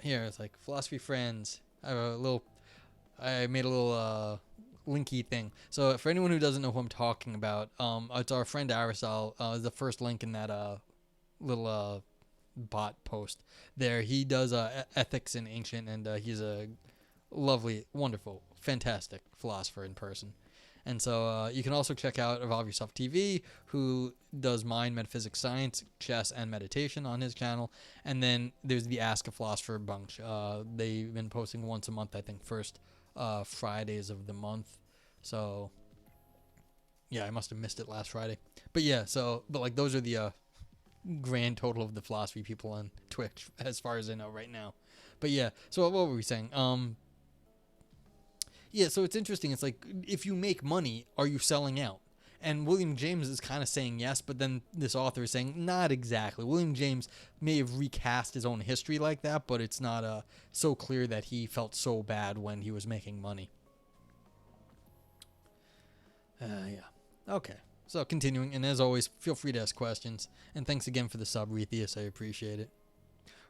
Here it's like philosophy friends. I made a little linky thing. So for anyone who doesn't know who I'm talking about, it's our friend Aristotle. Is the first link in that little bot post. There, he does ethics in ancient, and he's a lovely, wonderful, fantastic philosopher in person. And so you can also check out Evolve Yourself TV, who does mind, metaphysics, science, chess, and meditation on his channel. And then there's the Ask a Philosopher bunch. They've been posting once a month, I think, first Fridays of the month. So, yeah, I must have missed it last Friday. But yeah, but like those are the grand total of the philosophy people on Twitch, as far as I know right now. But yeah, so what were we saying? Yeah, so it's interesting. It's like, if you make money, are you selling out? And William James is kind of saying yes, but then this author is saying not exactly. William James may have recast his own history like that, but it's not so clear that he felt so bad when he was making money. Yeah. Okay. So continuing, and as always, feel free to ask questions. And thanks again for the sub, Retheus. I appreciate it.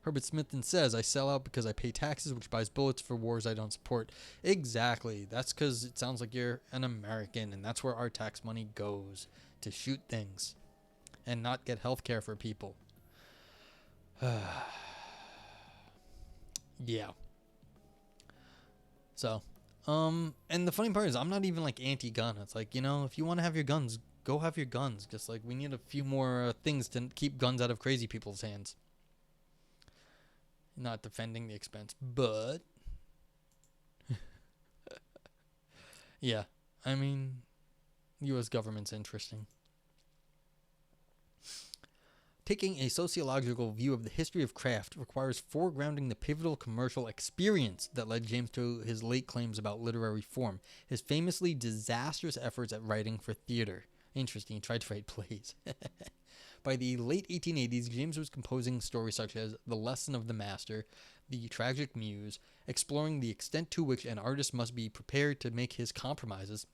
Herbert Smithson says, I sell out because I pay taxes, which buys bullets for wars I don't support. Exactly. That's because it sounds like you're an American, and that's where our tax money goes, to shoot things and not get health care for people. Yeah. So, and the funny part is I'm not even like anti-gun. It's like, if you want to have your guns, go have your guns. Just like we need a few more things to keep guns out of crazy people's hands. Not defending the expense, but yeah, I mean, U.S. government's interesting. Taking a sociological view of the history of craft requires foregrounding the pivotal commercial experience that led James to his late claims about literary form, his famously disastrous efforts at writing for theater. Interesting, he tried to write plays. By the late 1880s, James was composing stories such as The Lesson of the Master, The Tragic Muse, exploring the extent to which an artist must be prepared to make his compromises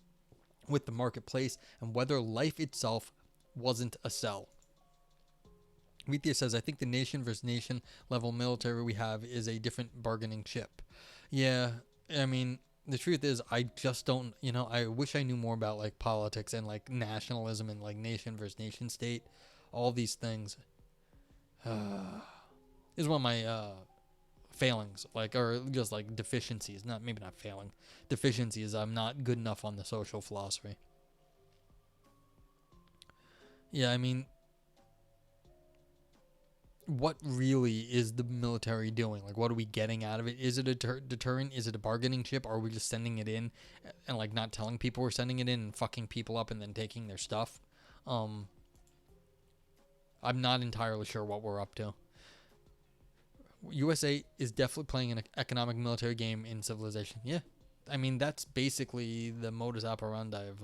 with the marketplace and whether life itself wasn't a sell. Rethia says, I think the nation versus nation level military we have is a different bargaining chip. Yeah, I mean, the truth is, I just don't, I wish I knew more about like politics and like nationalism and like nation versus nation state. All these things is one of my failings, or just like deficiencies. Maybe not failing. Deficiencies. I'm not good enough on the social philosophy. Yeah, I mean, what really is the military doing? Like, what are we getting out of it? Is it a deterrent? Is it a bargaining chip? Or are we just sending it in and like not telling people we're sending it in and fucking people up and then taking their stuff? I'm not entirely sure what we're up to. USA is definitely playing an economic military game in civilization. Yeah. I mean, that's basically the modus operandi of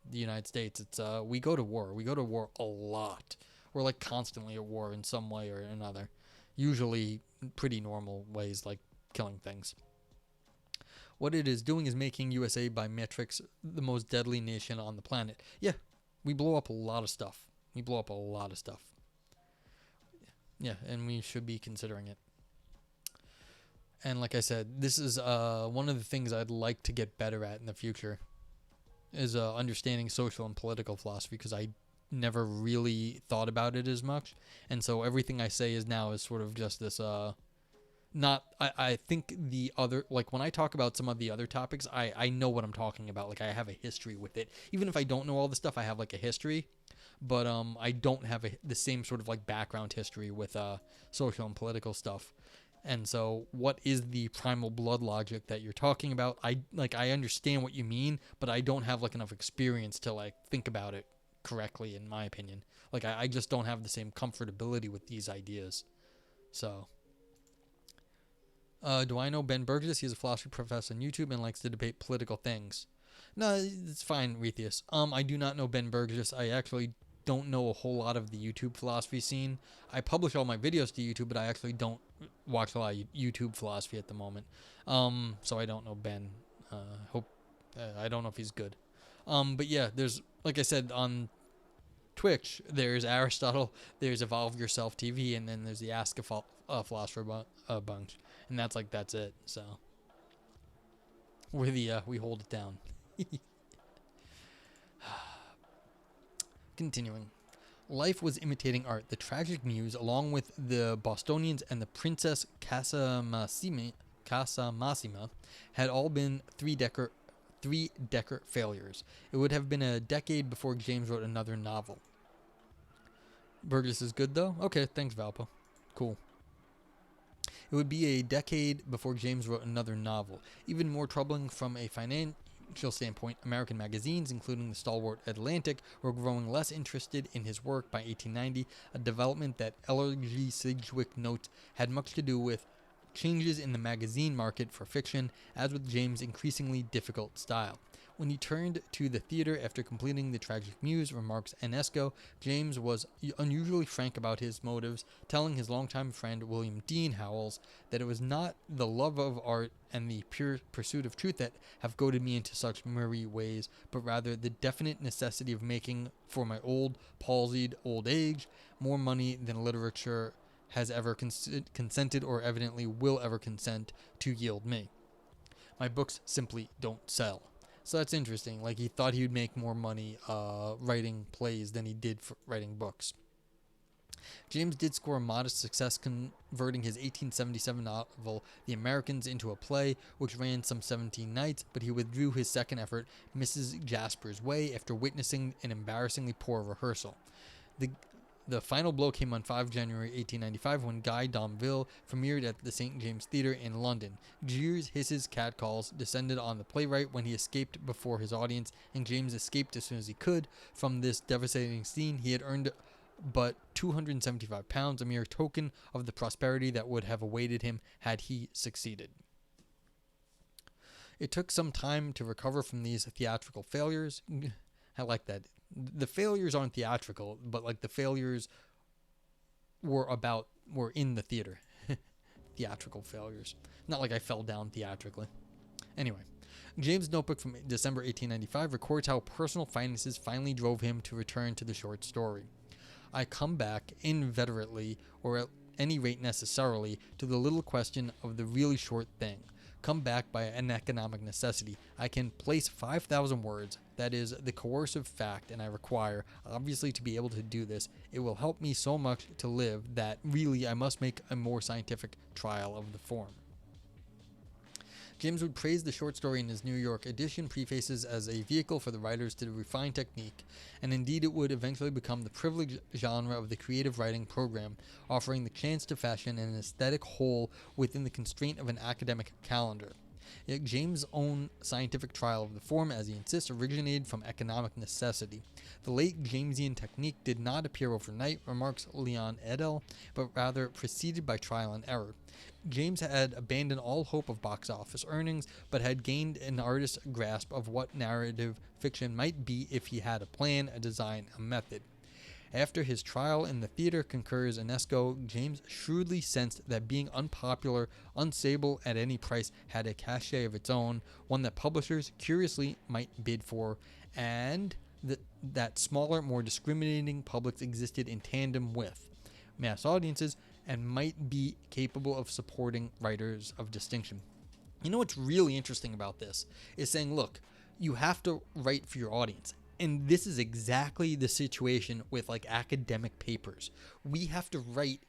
the United States. It's we go to war. We go to war a lot. We're like constantly at war in some way or another. Usually pretty normal ways, like killing things. What it is doing is making USA by metrics the most deadly nation on the planet. Yeah, we blow up a lot of stuff. Yeah, and we should be considering it. And like I said, this is one of the things I'd like to get better at in the future is understanding social and political philosophy, because I never really thought about it as much. And so everything I say is now is sort of just this I think the other, like when I talk about some of the other topics, I know what I'm talking about. Like I have a history with it. Even if I don't know all the stuff, I have like a history. But I don't have the same sort of like background history with social and political stuff. And so what is the primal blood logic that you're talking about? I understand what you mean, but I don't have like enough experience to like think about it correctly, in my opinion. Like I just don't have the same comfortability with these ideas. So do I know Ben Burgess? He's a philosophy professor on YouTube and likes to debate political things. No, it's fine, Retheus. I do not know Ben Burgess. I actually don't know a whole lot of the YouTube philosophy scene. I publish all my videos to YouTube, but I actually don't watch a lot of YouTube philosophy at the moment. So I don't know Ben. Hope I don't know if he's good. But yeah, there's, like I said, on Twitch, there's Aristotle, there's Evolve Yourself TV, and then there's the Ask a Philosopher bunch, and that's it. So we hold it down. Continuing. Life was imitating art. The tragic muse, along with the Bostonians and the Princess Casamassima, had all been three-decker failures. It would have been a decade before James wrote another novel. Burgess is good, though? Okay, thanks, Valpo. Cool. It would be a decade before James wrote another novel. Even more troubling from a financial standpoint, American magazines, including the stalwart Atlantic, were growing less interested in his work by 1890, a development that L.G. Sidgwick notes had much to do with changes in the magazine market for fiction, as with James' increasingly difficult style. When he turned to the theater after completing The Tragic Muse, remarks Enesco, James was unusually frank about his motives, telling his longtime friend William Dean Howells that it was not the love of art and the pure pursuit of truth that have goaded me into such merry ways, but rather the definite necessity of making, for my palsied old age, more money than literature has ever consented or evidently will ever consent to yield me. My books simply don't sell. So that's interesting. Like, he thought he would make more money writing plays than he did for writing books. James did score a modest success converting his 1877 novel The Americans into a play, which ran some 17 nights, but he withdrew his second effort, Mrs. Jasper's Way, after witnessing an embarrassingly poor rehearsal. The final blow came on 5 January 1895 when Guy Domville premiered at the St. James Theatre in London. Jeers, hisses, catcalls descended on the playwright when he escaped before his audience, and James escaped as soon as he could. From this devastating scene, he had earned but £275, a mere token of the prosperity that would have awaited him had he succeeded. It took some time to recover from these theatrical failures. I like that. The failures aren't theatrical, but like the failures were in the theater. Theatrical failures. Not like I fell down theatrically. Anyway, James' notebook from December 1895 records how personal finances finally drove him to return to the short story. I come back inveterately, or at any rate necessarily, to the little question of the really short thing. Come back by an economic necessity. I can place 5,000 words, that is, the coercive fact, and I require, obviously, to be able to do this. It will help me so much to live that, really, I must make a more scientific trial of the form. James would praise the short story in his New York edition prefaces as a vehicle for the writers to refine technique, and indeed it would eventually become the privileged genre of the creative writing program, offering the chance to fashion an aesthetic whole within the constraint of an academic calendar. Yet James' own scientific trial of the form, as he insists, originated from economic necessity. The late Jamesian technique did not appear overnight, remarks Leon Edel, but rather preceded by trial and error. James had abandoned all hope of box office earnings, but had gained an artist's grasp of what narrative fiction might be if he had a plan, a design, a method. After his trial in the theater, concurs Enesco, James shrewdly sensed that being unpopular, unstable at any price, had a cachet of its own, one that publishers, curiously, might bid for, and that smaller, more discriminating publics existed in tandem with mass audiences, and might be capable of supporting writers of distinction. You know what's really interesting about this is saying, look, you have to write for your audience. And this is exactly the situation with like academic papers. We have to write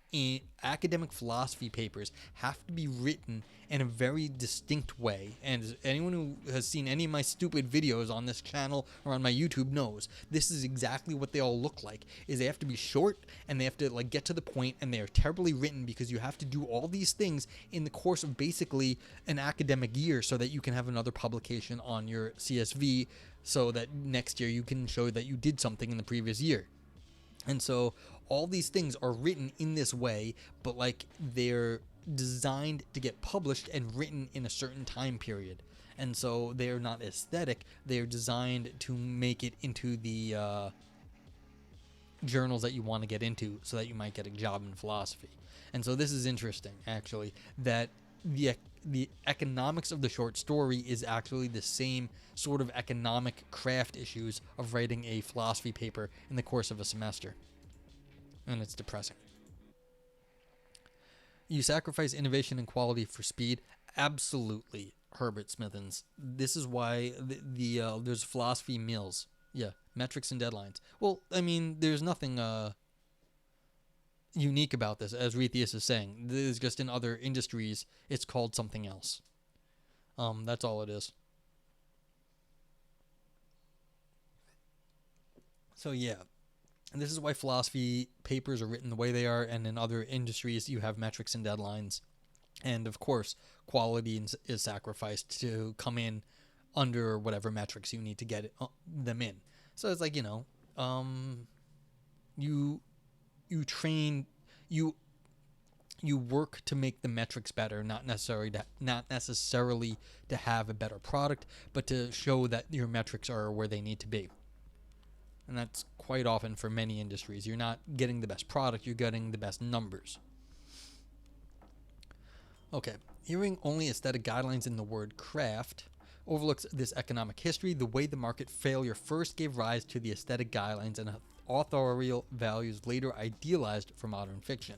academic philosophy papers have to be written in a very distinct way. And anyone who has seen any of my stupid videos on this channel or on my YouTube knows this is exactly what they all look like. Is they have to be short and they have to like get to the point, and they are terribly written because you have to do all these things in the course of basically an academic year so that you can have another publication on your CSV, so that next year you can show that you did something in the previous year. And so all these things are written in this way, but like they're designed to get published and written in a certain time period. And so they're not aesthetic, they're designed to make it into the journals that you want to get into so that you might get a job in philosophy. And so this is interesting, actually, that the economics of the short story is actually the same sort of economic craft issues of writing a philosophy paper in the course of a semester. And it's depressing. You sacrifice innovation and quality for speed? Absolutely, Herbert Smithens. This is why there's philosophy mills. Yeah, metrics and deadlines. Well, I mean, there's nothing unique about this, as Rethius is saying. This is just in other industries, it's called something else. That's all it is. So yeah, and this is why philosophy papers are written the way they are, and in other industries you have metrics and deadlines. And of course, quality is sacrificed to come in under whatever metrics you need to get them in. So it's like, you train, you work to make the metrics better, not necessarily to have a better product, but to show that your metrics are where they need to be. And that's quite often for many industries. You're not getting the best product, you're getting the best numbers. Okay, hearing only aesthetic guidelines in the word craft overlooks this economic history, the way the market failure first gave rise to the aesthetic guidelines and authorial values later idealized for modern fiction.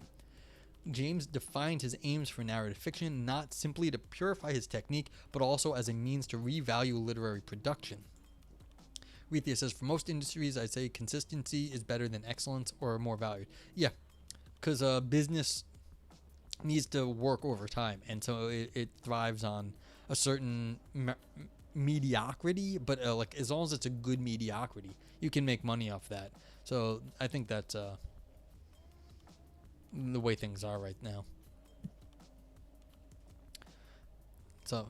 James defined his aims for narrative fiction not simply to purify his technique, but also as a means to revalue literary production. Rethia says, for most industries, I'd say consistency is better than excellence or more valued. Yeah, because business needs to work over time, and so it thrives on a certain mediocrity, but like as long as it's a good mediocrity, you can make money off that. So I think that's the way things are right now. So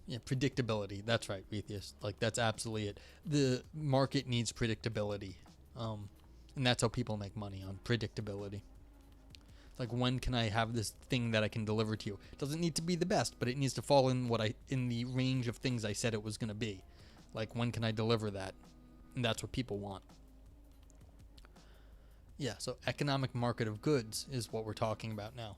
yeah, predictability. That's right, Rethius. Like that's absolutely it. The market needs predictability, and that's how people make money, on predictability. Like, when can I have this thing that I can deliver to you? It doesn't need to be the best, but it needs to fall in in the range of things I said it was going to be. Like, when can I deliver that? And that's what people want. Yeah, so economic market of goods is what we're talking about now.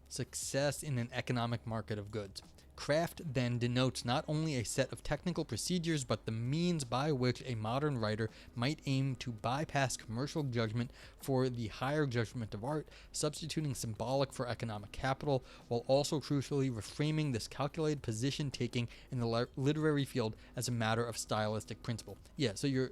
Success in an economic market of goods. Craft then denotes not only a set of technical procedures, but the means by which a modern writer might aim to bypass commercial judgment for the higher judgment of art, substituting symbolic for economic capital, while also crucially reframing this calculated position taking in the literary field as a matter of stylistic principle. Yeah, so you're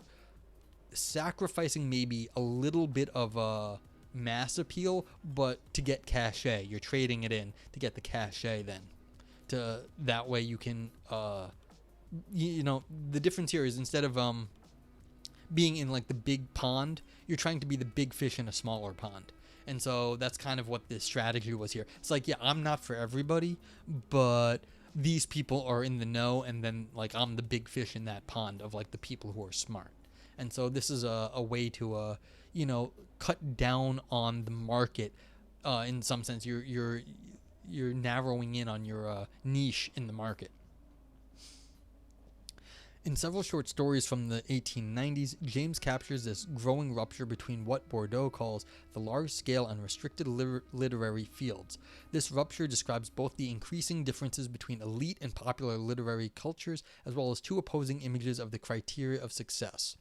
sacrificing maybe a little bit of a mass appeal, but to get cachet, you're trading it in to get the cachet then. That way you can, the difference here is instead of being in like the big pond, you're trying to be the big fish in a smaller pond. And so that's kind of what this strategy was here. It's like, yeah, I'm not for everybody, but these people are in the know, and then like I'm the big fish in that pond of like the people who are smart. And so this is a way to, cut down on the market. In some sense, you're narrowing in on your niche in the market. In several short stories from the 1890s, James captures this growing rupture between what Bordeaux calls the large-scale and restricted literary fields. This rupture describes both the increasing differences between elite and popular literary cultures, as well as two opposing images of the criteria of success.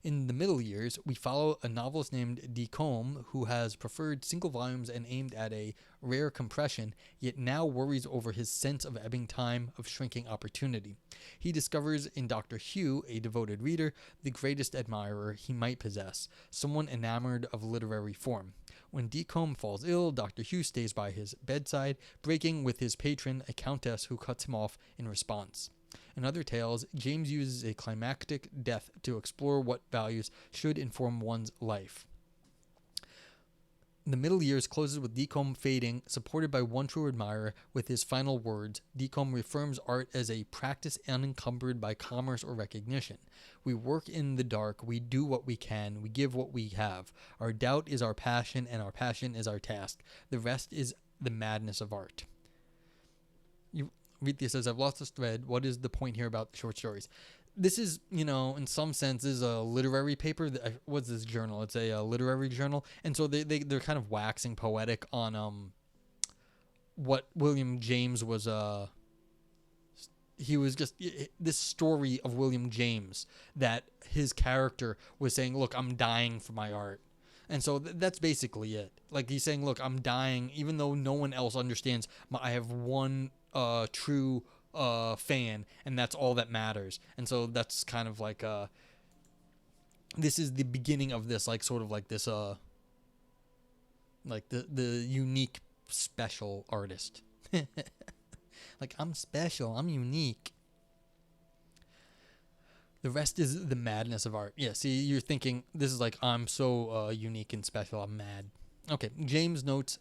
In the middle years, we follow a novelist named D. Combe who has preferred single volumes and aimed at a rare compression, yet now worries over his sense of ebbing time, of shrinking opportunity. He discovers in Dr. Hugh, a devoted reader, the greatest admirer he might possess, someone enamored of literary form. When D. Combe falls ill, Dr. Hugh stays by his bedside, breaking with his patron, a countess who cuts him off in response. In other tales, James uses a climactic death to explore what values should inform one's life. The middle years closes with D. Combe fading, supported by one true admirer, with his final words. D. Combe reaffirms art as a practice unencumbered by commerce or recognition. We work in the dark, we do what we can, we give what we have. Our doubt is our passion, and our passion is our task. The rest is the madness of art. Rethea says, I've lost this thread. What is the point here about the short stories? This is, in some sense, is a literary paper. What's this journal? It's a literary journal. And so they're kind of waxing poetic on what William James was. He was just this story of William James that his character was saying, look, I'm dying for my art. And so that's basically it. Like he's saying, look, I'm dying, even though no one else understands. I have one true fan, and that's all that matters. And so that's kind of like this is the beginning of this, like sort of like this like the unique special artist. Like, I'm special, I'm unique. The rest is the madness of art. Yeah, see, you're thinking this is like, I'm so unique and special, I'm mad. Okay, James notes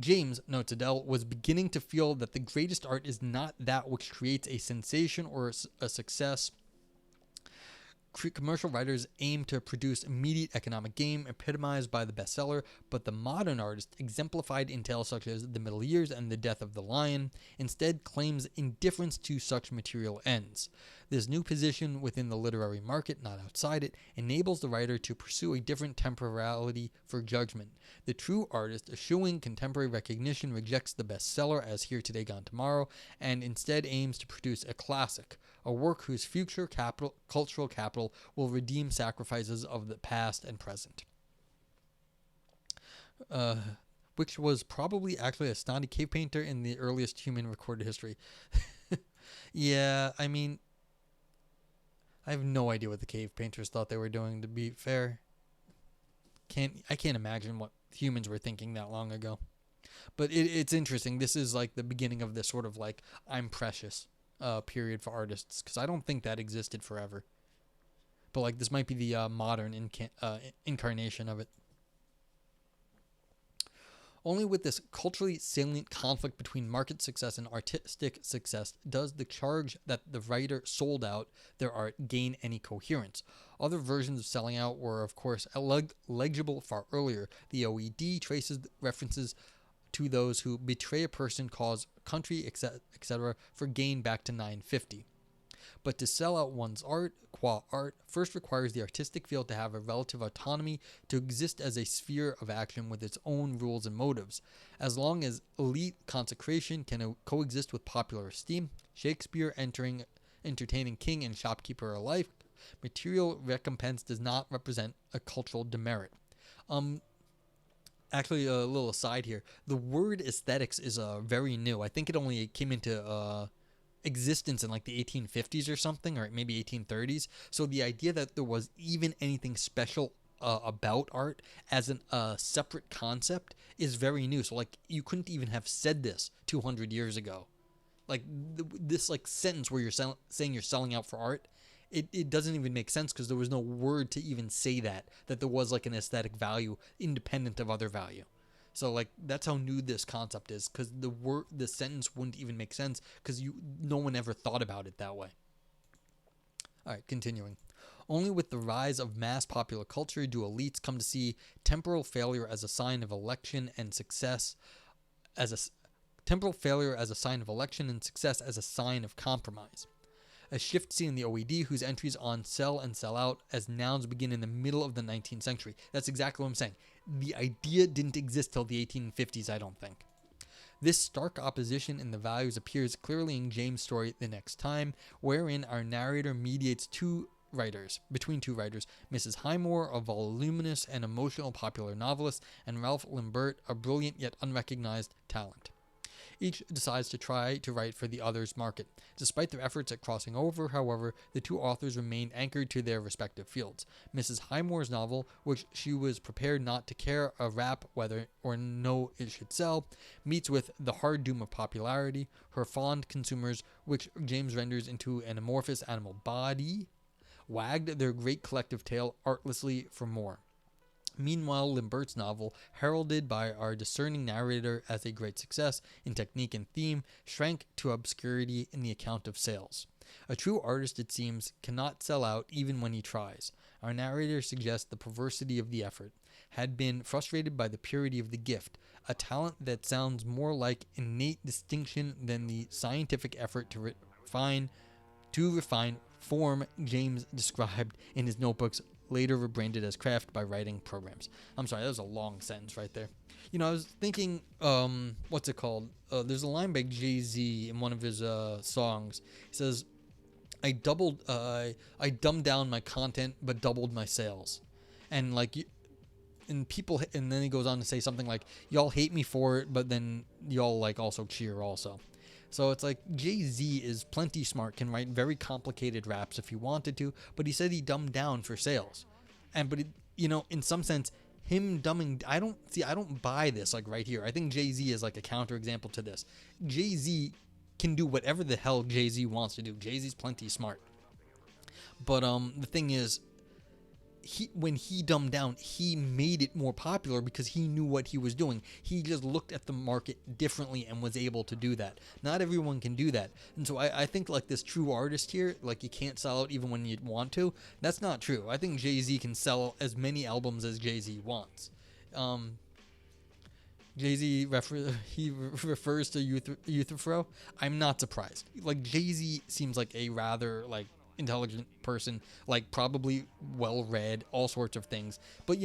Adele was beginning to feel that the greatest art is not that which creates a sensation or a success. Commercial writers aim to produce immediate economic gain, epitomized by the bestseller, but the modern artist, exemplified in tales such as The Middle Years and The Death of the Lion, instead claims indifference to such material ends. This new position within the literary market, not outside it, enables the writer to pursue a different temporality for judgment. The true artist, eschewing contemporary recognition, rejects the bestseller as Here Today Gone Tomorrow, and instead aims to produce a classic, a work whose future cultural capital will redeem sacrifices of the past and present. Which was probably actually a snotty cave painter in the earliest human recorded history. Yeah, I mean, I have no idea what the cave painters thought they were doing, to be fair. I can't imagine what humans were thinking that long ago. But it's interesting. This is like the beginning of this sort of like, I'm precious period for artists, because I don't think that existed forever. But like, this might be the modern incarnation of it. Only with this culturally salient conflict between market success and artistic success does the charge that the writer sold out their art gain any coherence. Other versions of selling out were, of course, legible far earlier. The OED traces references to those who betray a person, cause, country, etc. for gain back to 950. But to sell out one's art, qua art, first requires the artistic field to have a relative autonomy, to exist as a sphere of action with its own rules and motives. As long as elite consecration can coexist with popular esteem, Shakespeare entertaining king and shopkeeper alike, material recompense does not represent a cultural demerit. Actually, a little aside here. The word aesthetics is very new. I think it only came into existence in like the 1850s or something, or maybe 1830s. So the idea that there was even anything special about art as a separate concept is very new. So like, you couldn't even have said this 200 years ago. Like this like sentence where you're saying you're selling out for art, it doesn't even make sense, because there was no word to even say that there was like an aesthetic value independent of other value. So like, that's how new this concept is, because the sentence wouldn't even make sense, because no one ever thought about it that way. All right, continuing. Only with the rise of mass popular culture do elites come to see temporal failure as a sign of election and success as a sign of compromise. A shift seen in the OED, whose entries on sell and sell out as nouns begin in the middle of the 19th century. That's exactly what I'm saying. The idea didn't exist till the 1850s, I don't think. This stark opposition in the values appears clearly in James' story The Next Time, wherein our narrator mediates two between two writers, Mrs. Highmore, a voluminous and emotional popular novelist, and Ralph Lambert, a brilliant yet unrecognized talent. Each decides to try to write for the other's market. Despite their efforts at crossing over, however, the two authors remained anchored to their respective fields. Mrs. Highmore's novel, which she was prepared not to care a rap whether or no it should sell, meets with the hard doom of popularity. Her fond consumers, which James renders into an amorphous animal body, wagged their great collective tail artlessly for more. Meanwhile, Lambert's novel, heralded by our discerning narrator as a great success in technique and theme, shrank to obscurity in the account of sales. A true artist, it seems, cannot sell out even when he tries. Our narrator suggests the perversity of the effort had been frustrated by the purity of the gift, a talent that sounds more like innate distinction than the scientific effort to refine form James described in his notebooks, later rebranded as craft by writing programs. I'm sorry, that was a long sentence right there. I was thinking, what's it called? There's a line by Jay-Z in one of his songs. He says, I dumbed down my content, but doubled my sales. And and then he goes on to say something like, y'all hate me for it, but then y'all also cheer also. So it's like Jay-Z is plenty smart, can write very complicated raps if he wanted to, but he said he dumbed down for sales. In some sense, him dumbing, I don't buy this right here. I think Jay-Z is a counterexample to this. Jay-Z can do whatever the hell Jay-Z wants to do. Jay-Z's plenty smart. But the thing is, when he dumbed down, he made it more popular because he knew what he was doing. He just looked at the market differently and was able to do that. Not everyone can do that. And so I think this true artist here, you can't sell out even when you want to. That's not true. I think Jay-Z can sell as many albums as Jay-Z wants. Jay-Z refers to Euthyphro. I'm not surprised. Jay-Z seems like a rather intelligent person, probably well read, all sorts of things, but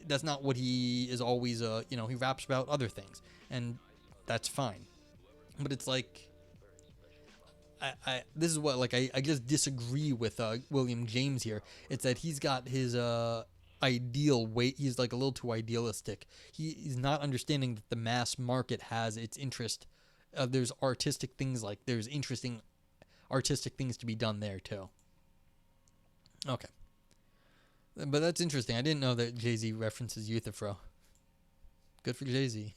that's not what he is always. He raps about other things, and that's fine. But it's this is what I just disagree with William James here. It's that he's got his ideal weight. He's a little too idealistic. He's not understanding that the mass market has its interest. There's artistic things, there's interesting artistic things to be done there too. Okay. But that's interesting. I didn't know that Jay-Z references Euthyphro. Good for Jay-Z.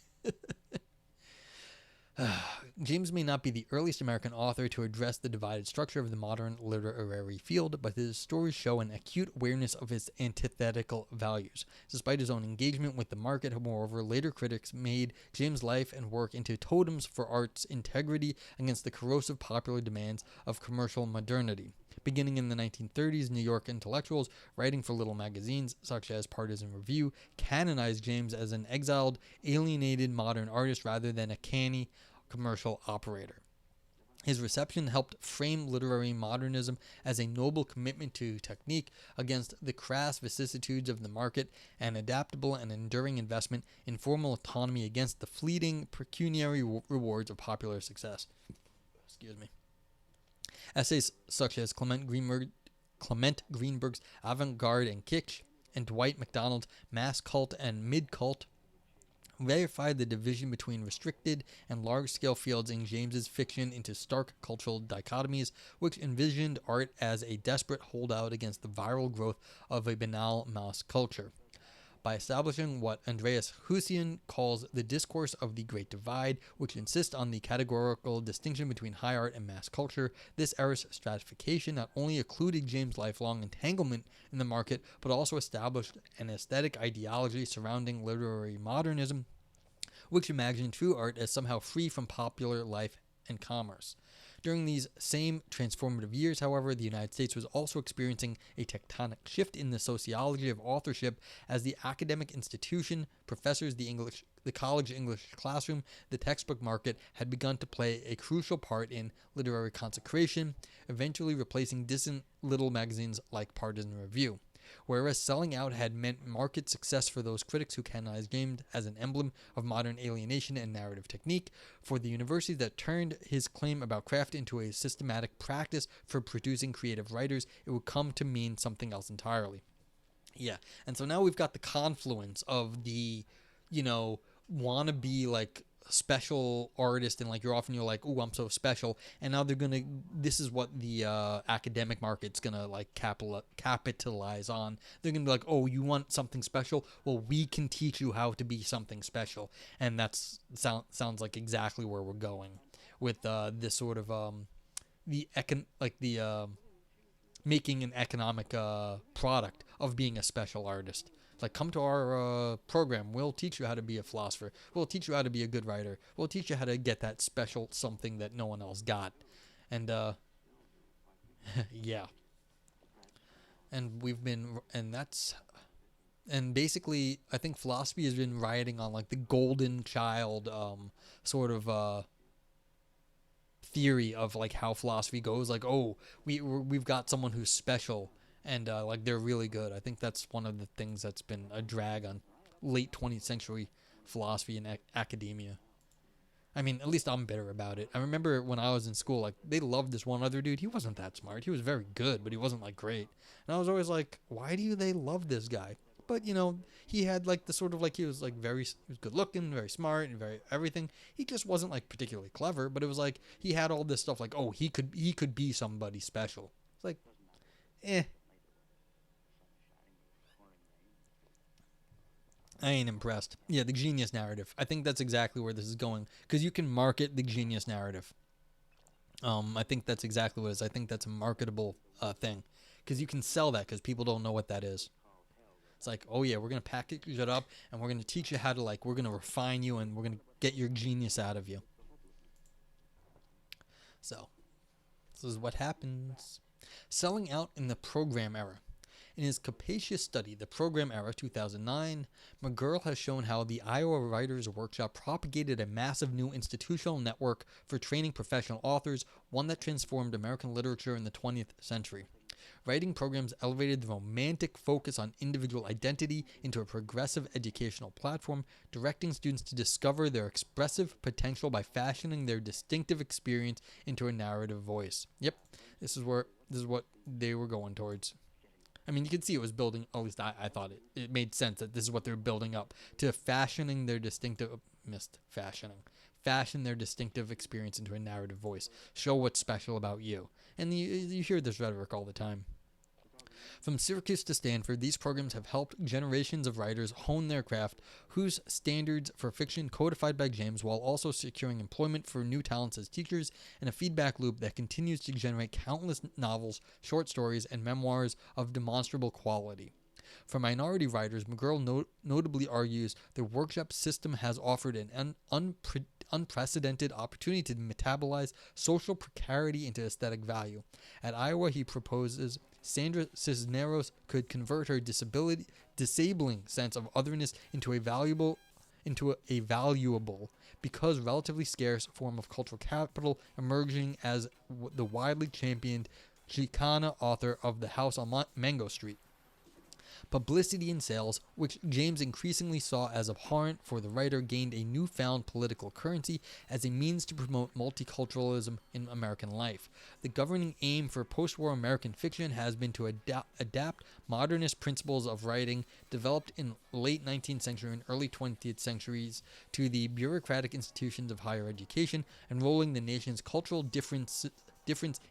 James may not be the earliest American author to address the divided structure of the modern literary field, but his stories show an acute awareness of its antithetical values. Despite his own engagement with the market, moreover, later critics made James' life and work into totems for art's integrity against the corrosive popular demands of commercial modernity. Beginning in the 1930s, New York intellectuals writing for little magazines such as Partisan Review canonized James as an exiled, alienated modern artist rather than a canny commercial operator. His reception helped frame literary modernism as a noble commitment to technique against the crass vicissitudes of the market, an adaptable and enduring investment in formal autonomy against the fleeting pecuniary rewards of popular success. Excuse me. Essays such as Clement Greenberg's Avant-Garde and Kitsch and Dwight MacDonald's Mass Cult and Mid-Cult verified the division between restricted and large-scale fields in James's fiction into stark cultural dichotomies, which envisioned art as a desperate holdout against the viral growth of a banal mass culture. By establishing what Andreas Hussian calls the discourse of the Great Divide, which insists on the categorical distinction between high art and mass culture, this era's stratification not only occluded James' lifelong entanglement in the market, but also established an aesthetic ideology surrounding literary modernism, which imagined true art as somehow free from popular life and commerce. During these same transformative years, however, the United States was also experiencing a tectonic shift in the sociology of authorship as the academic institution, professors, the college English classroom, the textbook market had begun to play a crucial part in literary consecration, eventually replacing distant little magazines like Partisan Review. Whereas selling out had meant market success for those critics who canonized James as an emblem of modern alienation and narrative technique, for the university that turned his claim about craft into a systematic practice for producing creative writers, it would come to mean something else entirely. Yeah, and so now we've got the confluence of the, want to be like special artist, and like you're like, oh, I'm so special, and now they're gonna. This is what the academic market's gonna like capitalize on. They're gonna be like, oh, you want something special? Well, we can teach you how to be something special, and sounds like exactly where we're going with this sort of making an economic product of being a special artist. Like, come to our program. We'll teach you how to be a philosopher. We'll teach you how to be a good writer. We'll teach you how to get that special something that no one else got. And, yeah. And basically, I think philosophy has been riding on, like, the golden child sort of theory of like how philosophy goes, like, oh, we've got someone who's special, and like they're really good. I think that's one of the things that's been a drag on late 20th century philosophy and academia. I mean, at least I'm bitter about it. I remember when I was in school, like, they loved this one other dude. He wasn't that smart. He was very good, but he wasn't like great. And I was always like, why do they love this guy? But he had like the sort of like, he was good looking, very smart, and very everything. He just wasn't like particularly clever, but it was like he had all this stuff like, oh, he could be somebody special. It's like, I ain't impressed. Yeah, the genius narrative. I think that's exactly where this is going, because you can market the genius narrative. I think that's exactly what it is. I think that's a marketable thing, because you can sell that, because people don't know what that is. It's like, oh yeah, we're going to package it up, and we're going to teach you how to, like, we're going to refine you, and we're going to get your genius out of you. So, this is what happens. Selling out in the program era. In his capacious study, The Program Era, 2009, McGurl has shown how the Iowa Writers' Workshop propagated a massive new institutional network for training professional authors, one that transformed American literature in the 20th century. Writing programs elevated the romantic focus on individual identity into a progressive educational platform, directing students to discover their expressive potential by fashioning their distinctive experience into a narrative voice. Yep, this is what they were going towards. I mean, you can see it was building, at least I thought it made sense that this is what they're building up to, fashion their distinctive experience into a narrative voice. Show what's special about you. And you hear this rhetoric all the time. From Syracuse to Stanford, these programs have helped generations of writers hone their craft, whose standards for fiction codified by James, while also securing employment for new talents as teachers, and a feedback loop that continues to generate countless novels, short stories, and memoirs of demonstrable quality. For minority writers, McGurl notably argues the workshop system has offered an unprecedented opportunity to metabolize social precarity into aesthetic value. At Iowa, he proposes Sandra Cisneros could convert her disabling sense of otherness into a valuable, because relatively scarce form of cultural capital, emerging as the widely championed Chicana author of The House on Mango Street. Publicity and sales, which James increasingly saw as abhorrent for the writer, gained a newfound political currency as a means to promote multiculturalism in American life. The governing aim for post-war American fiction has been to adapt modernist principles of writing developed in late 19th century and early 20th centuries to the bureaucratic institutions of higher education, enrolling the nation's cultural difference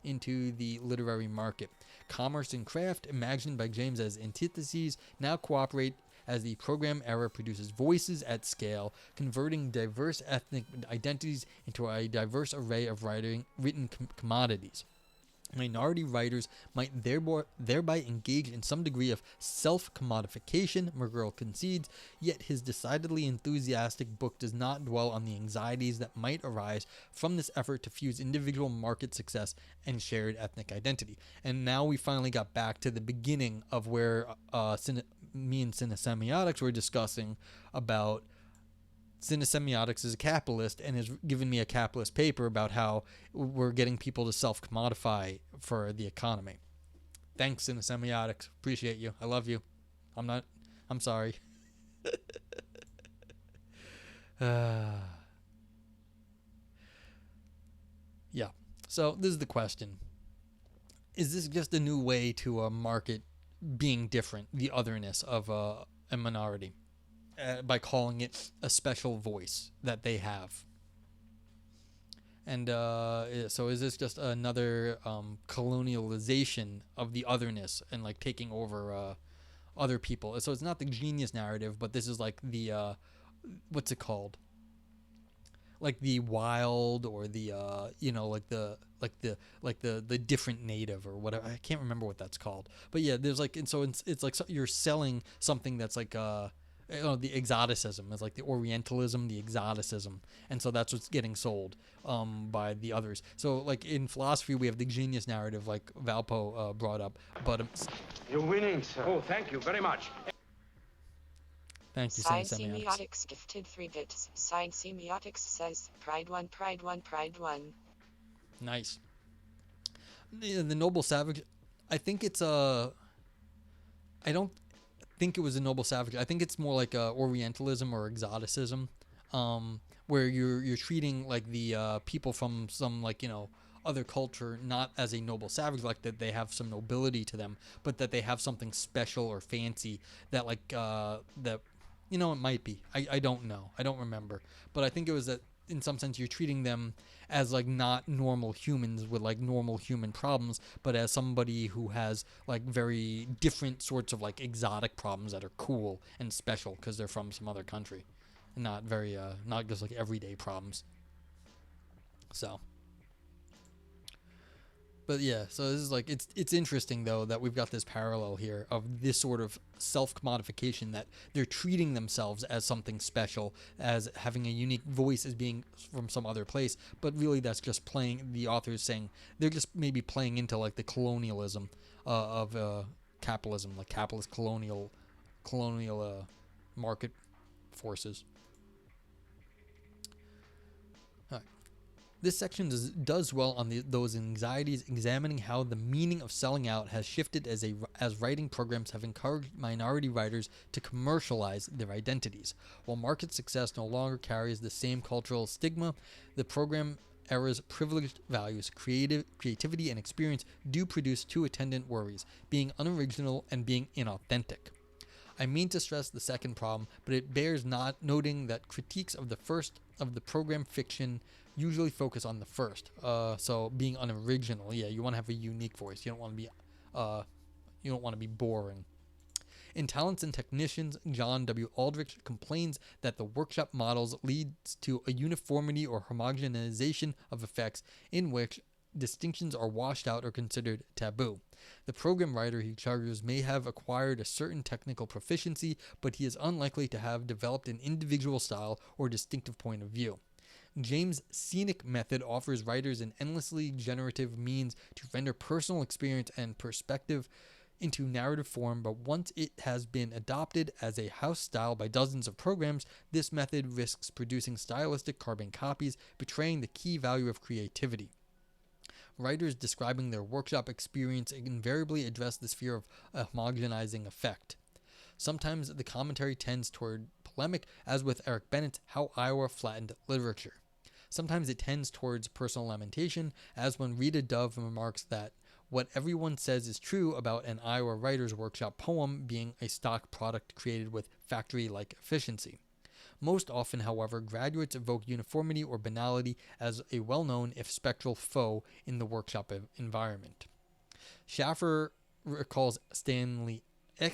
into the literary market. Commerce and craft, imagined by James as antitheses, now cooperate as the program era produces voices at scale, converting diverse ethnic identities into a diverse array of written commodities. Minority writers might thereby engage in some degree of self-commodification, McGurl concedes, yet his decidedly enthusiastic book does not dwell on the anxieties that might arise from this effort to fuse individual market success and shared ethnic identity. And now we finally got back to the beginning of where me and Cinesemiotics were discussing about Cinesemiotics is a capitalist and has given me a capitalist paper about how we're getting people to self-commodify for the economy. Thanks in the semiotics. Appreciate you. I love you. I'm sorry. Yeah. So this is the question. Is this just a new way to market being different, the otherness of a minority, by calling it a special voice that they have? And so is this just another colonialization of the otherness and like taking over other people? So it's not the genius narrative, but this is like the what's it called? Like the wild, or the the different native or whatever. I can't remember what that's called. But yeah, there's like, and so it's like you're selling something that's like the exoticism is like the Orientalism, the exoticism, and so that's what's getting sold by the others. So like in philosophy, we have the genius narrative, like Valpo brought up. But you're winning, sir. Oh, thank you very much. Thank you, Side Semiotics. Semiotics gifted 3 bits. Side Semiotics says, Pride 1, Pride 1, Pride 1. Nice. The Noble Savage, I think it's I don't think it was a Noble Savage. I think it's more like Orientalism or exoticism, where you're treating like the people from some like other culture not as a noble savage, like that they have some nobility to them, but that they have something special or fancy that like that it might be. I don't know. I don't remember. But I think it was that in some sense you're treating them as like not normal humans with like normal human problems, but as somebody who has like very different sorts of like exotic problems that are cool and special because they're from some other country, and not very not just like everyday problems. So but yeah, so this is like it's interesting though that we've got this parallel here of this sort of self-commodification, that they're treating themselves as something special, as having a unique voice, as being from some other place, but really that's just playing, the authors saying they're just maybe playing into like the colonialism of capitalism, like capitalist colonial market forces. This section does well on those anxieties, examining how the meaning of selling out has shifted as writing programs have encouraged minority writers to commercialize their identities. While market success no longer carries the same cultural stigma, the program era's privileged values, creativity, and experience do produce two attendant worries: being unoriginal and being inauthentic. I mean to stress the second problem, but it bears not noting that critiques of the first of the program fiction usually focus on the first. So being unoriginal, yeah, you want to have a unique voice. You don't want to be boring. In Talents and Technicians, John W. Aldrich complains that the workshop models leads to a uniformity or homogenization of effects in which distinctions are washed out or considered taboo. The program writer, he charges, may have acquired a certain technical proficiency, but he is unlikely to have developed an individual style or distinctive point of view. James' scenic method offers writers an endlessly generative means to render personal experience and perspective into narrative form, but once it has been adopted as a house style by dozens of programs, this method risks producing stylistic carbon copies, betraying the key value of creativity. Writers describing their workshop experience invariably address this fear of a homogenizing effect. Sometimes the commentary tends toward polemic, as with Eric Bennett's How Iowa Flattened Literature. Sometimes it tends towards personal lamentation, as when Rita Dove remarks that what everyone says is true about an Iowa Writers' Workshop poem being a stock product created with factory-like efficiency. Most often, however, graduates evoke uniformity or banality as a well-known, if spectral, foe in the workshop environment. Schaffer recalls Stanley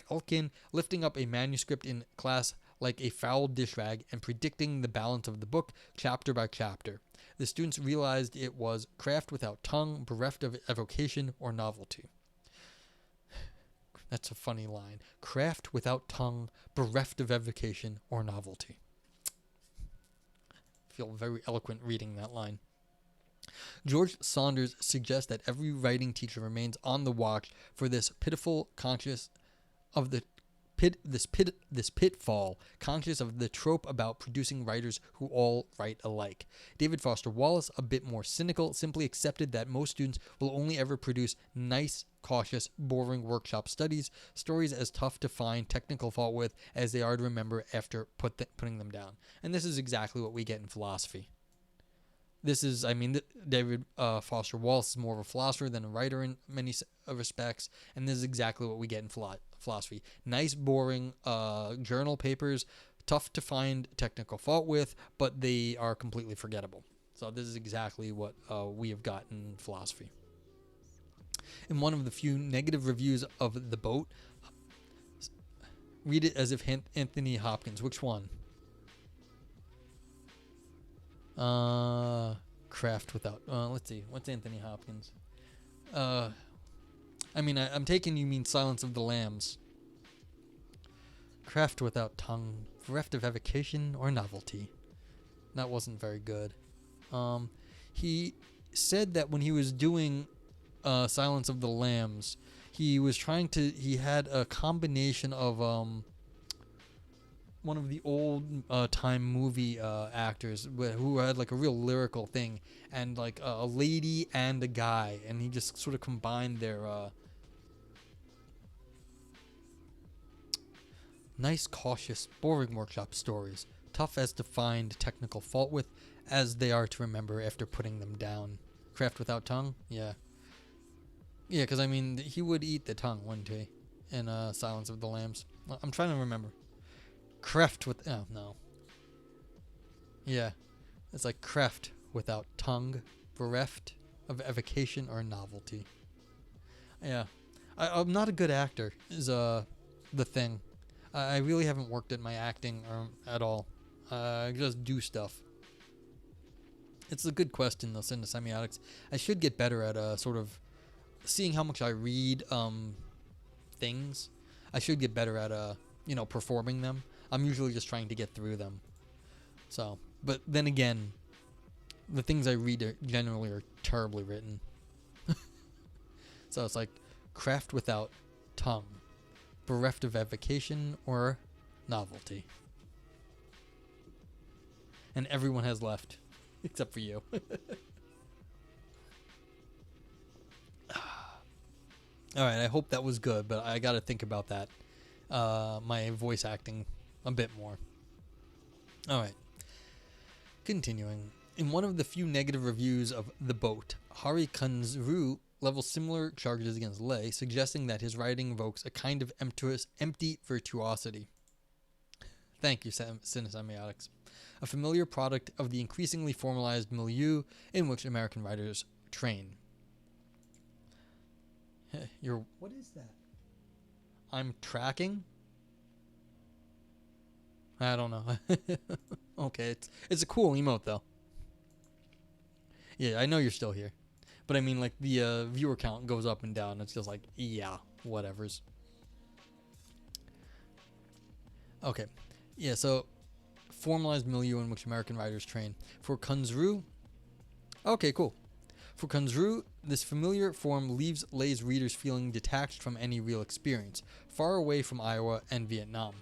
Elkin lifting up a manuscript in class like a foul dish rag and predicting the balance of the book chapter by chapter. The students realized it was craft without tongue, bereft of evocation or novelty. That's a funny line. Craft without tongue, bereft of evocation or novelty. I feel very eloquent reading that line. George Saunders suggests that every writing teacher remains on the watch for this pitiful conscious of the this pitfall, conscious of the trope about producing writers who all write alike. David Foster Wallace, a bit more cynical, simply accepted that most students will only ever produce nice, cautious, boring workshop studies, stories as tough to find technical fault with as they are to remember after putting them down. And this is exactly what we get in philosophy. This is, David Foster Wallace is more of a philosopher than a writer in many respects, and this is exactly what we get in philosophy. Nice, boring journal papers, tough to find technical fault with, but they are completely forgettable. So this is exactly what we have got in philosophy. In one of the few negative reviews of The Boat, read it as if Anthony Hopkins. Which one? Craft without. Let's see. What's Anthony Hopkins? I'm taking you mean Silence of the Lambs. Craft without tongue, bereft of evocation or novelty. That wasn't very good. He said that when he was doing Silence of the Lambs, he had a combination of one of the old time movie actors who had like a real lyrical thing, and like a lady and a guy, and he just sort of combined their nice, cautious, boring workshop stories, tough as to find technical fault with, as they are to remember after putting them down. Craft without tongue? Yeah, because he would eat the tongue, wouldn't he, in Silence of the Lambs? I'm trying to remember. Craft with... Oh, no. Yeah. It's like craft without tongue, bereft of evocation or novelty. Yeah. I'm not a good actor, is the thing. I really haven't worked at my acting at all. I just do stuff. It's a good question, though, Semiotics. I should get better at sort of seeing how much I read things. I should get better at performing them. I'm usually just trying to get through them. So, but then again, the things I read generally are terribly written. So it's like craft without tongue, bereft of evocation or novelty. And everyone has left, except for you. Alright, I hope that was good, but I gotta think about that. My voice acting a bit more. Alright. Continuing. In one of the few negative reviews of The Boat, Hari Kanzru levels similar charges against Lay, suggesting that his writing evokes a kind of empty virtuosity. Thank you, Cinesemiotics. A familiar product of the increasingly formalized milieu in which American writers train. What is that? I'm tracking? I don't know. Okay, it's a cool emote though. Yeah, I know you're still here. But I mean, like, the viewer count goes up and down. It's just like, yeah, whatevers. Okay. Yeah, so formalized milieu in which American writers train. For Kanzru... Okay, cool. For Kanzru, this familiar form leaves Lay's readers feeling detached from any real experience, far away from Iowa and Vietnam.